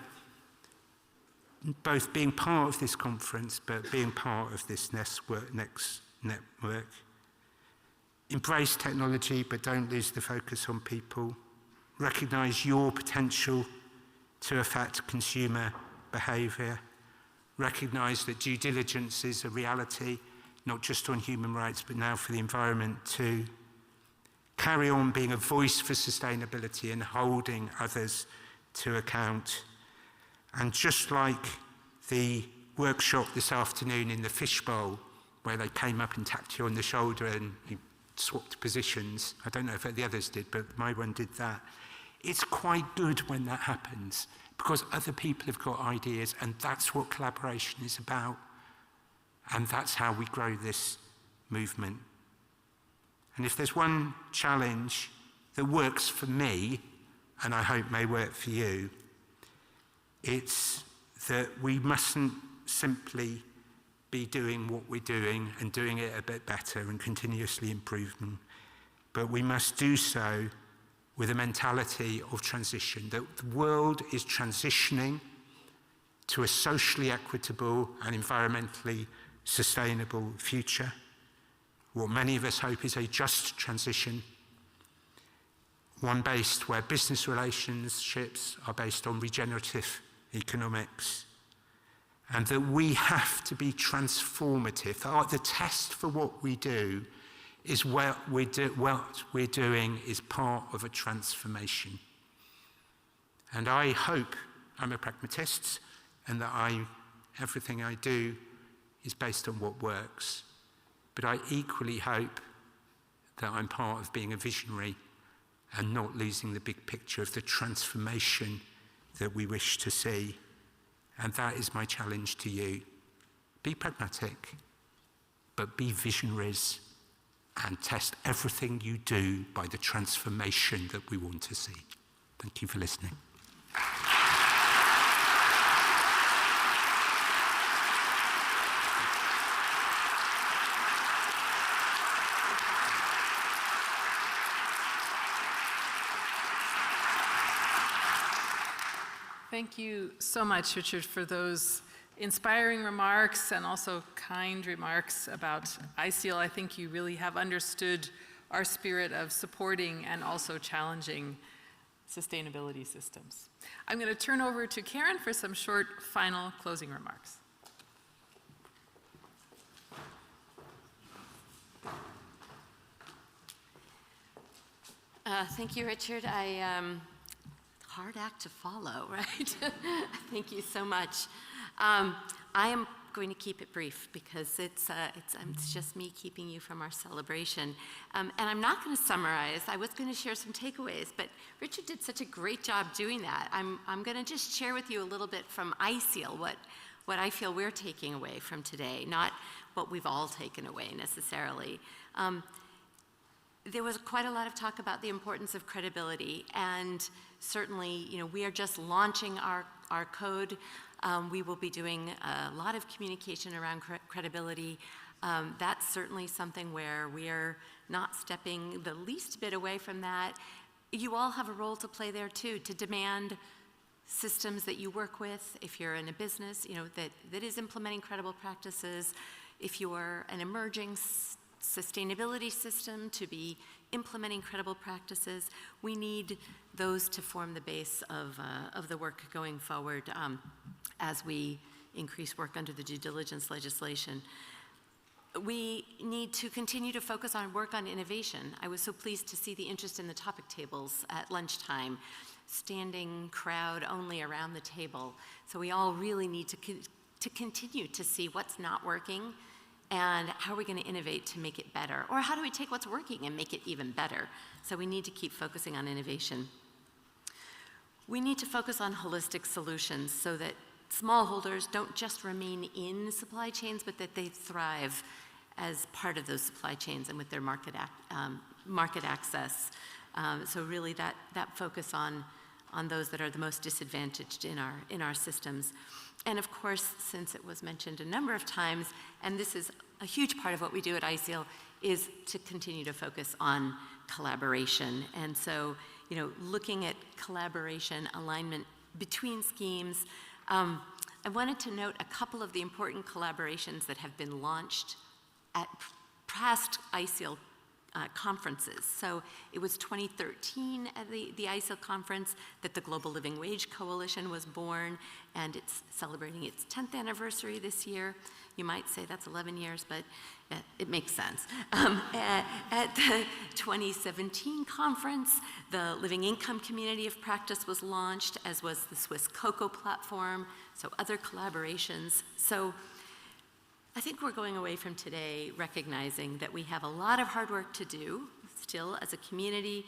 both being part of this conference, but being part of this next network. Embrace technology, but don't lose the focus on people. Recognise your potential to affect consumer behaviour. Recognise that due diligence is a reality, not just on human rights, but now for the environment too. Carry on being a voice for sustainability and holding others to account. And just like the workshop this afternoon in the fishbowl, where they came up and tapped you on the shoulder and you swapped positions, I don't know if the others did, but my one did that. It's quite good when that happens, because other people have got ideas, and that's what collaboration is about. And that's how we grow this movement. And if there's one challenge that works for me, and I hope may work for you, it's that we mustn't simply be doing what we're doing and doing it a bit better and continuously improving, but we must do so with a mentality of transition, that the world is transitioning to a socially equitable and environmentally sustainable future. What many of us hope is a just transition, one based where business relationships are based on regenerative economics, and that we have to be transformative. The test for what we do is what we're doing is part of a transformation. And I hope I'm a pragmatist, and that everything I do is based on what works. But I equally hope that I'm part of being a visionary and not losing the big picture of the transformation that we wish to see. And that is my challenge to you. Be pragmatic, but be visionaries, and test everything you do by the transformation that we want to see. Thank you for listening. Thank you so much, Richard, for those inspiring remarks and also kind remarks about ISEAL. I think you really have understood our spirit of supporting and also challenging sustainability systems. I'm going to turn over to Karen for some short final closing remarks. Thank you, Richard. Hard act to follow, right? Thank you so much. I am going to keep it brief because it's just me keeping you from our celebration. And I'm not going to summarize. I was going to share some takeaways, but Richard did such a great job doing that. I'm going to just share with you a little bit from ISEAL what I feel we're taking away from today, not what we've all taken away necessarily. There was quite a lot of talk about the importance of credibility, and certainly, we are just launching our code. We will be doing a lot of communication around credibility. That's certainly something where we are not stepping the least bit away from that. You all have a role to play there too, to demand systems that you work with. If you're in a business, that is implementing credible practices. If you are an emerging sustainability system to be implementing credible practices, we need those to form the base of the work going forward as we increase work under the due diligence legislation. We need to continue to focus on work on innovation. I was so pleased to see the interest in the topic tables at lunchtime, standing crowd only around the table. So we all really need to continue to see what's not working and how are we going to innovate to make it better? Or how do we take what's working and make it even better? So we need to keep focusing on innovation. We need to focus on holistic solutions so that smallholders don't just remain in supply chains, but that they thrive as part of those supply chains and with their market access. So really that focus on those that are the most disadvantaged in our systems. And of course, since it was mentioned a number of times, and this is a huge part of what we do at ISEAL, is to continue to focus on collaboration. And so, looking at collaboration, alignment between schemes, I wanted to note a couple of the important collaborations that have been launched past ISEAL conferences. So it was 2013 at the ISEAL conference that the Global Living Wage Coalition was born, and it's celebrating its 10th anniversary this year. You might say that's 11 years, but it makes sense. At the 2017 conference, the Living Income Community of Practice was launched, as was the Swiss Cocoa Platform, so other collaborations. So I think we're going away from today recognizing that we have a lot of hard work to do still as a community,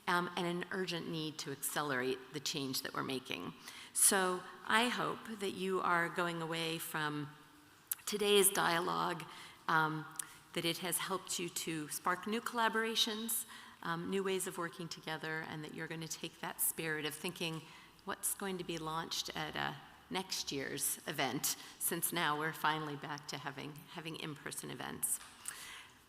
and an urgent need to accelerate the change that we're making. So I hope that you are going away from today's dialogue, that it has helped you to spark new collaborations, new ways of working together, and that you're going to take that spirit of thinking what's going to be launched at next year's event, since now we're finally back to having in-person events.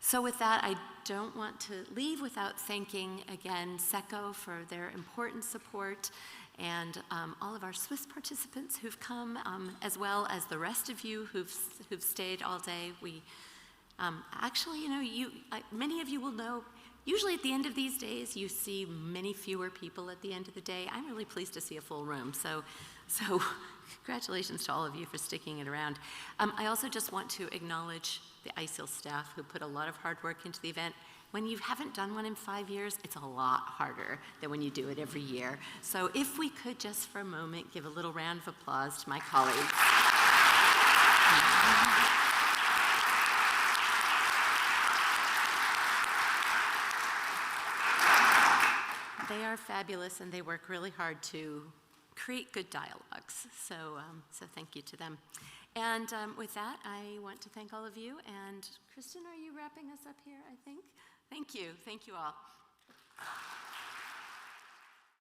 So with that, I don't want to leave without thanking again SECO for their important support, and all of our Swiss participants who've come, as well as the rest of you who've stayed all day. We actually, you know, many of you will know, usually at the end of these days, you see many fewer people at the end of the day. I'm really pleased to see a full room, so congratulations to all of you for sticking it around. I also just want to acknowledge the ISEAL staff who put a lot of hard work into the event. When you haven't done one in 5 years, it's a lot harder than when you do it every year. So if we could just for a moment give a little round of applause to my colleagues. They are fabulous, and they work really hard to create good dialogues. So thank you to them. And with that, I want to thank all of you. And Kristen, are you wrapping us up here, I think? Thank you. Thank you all.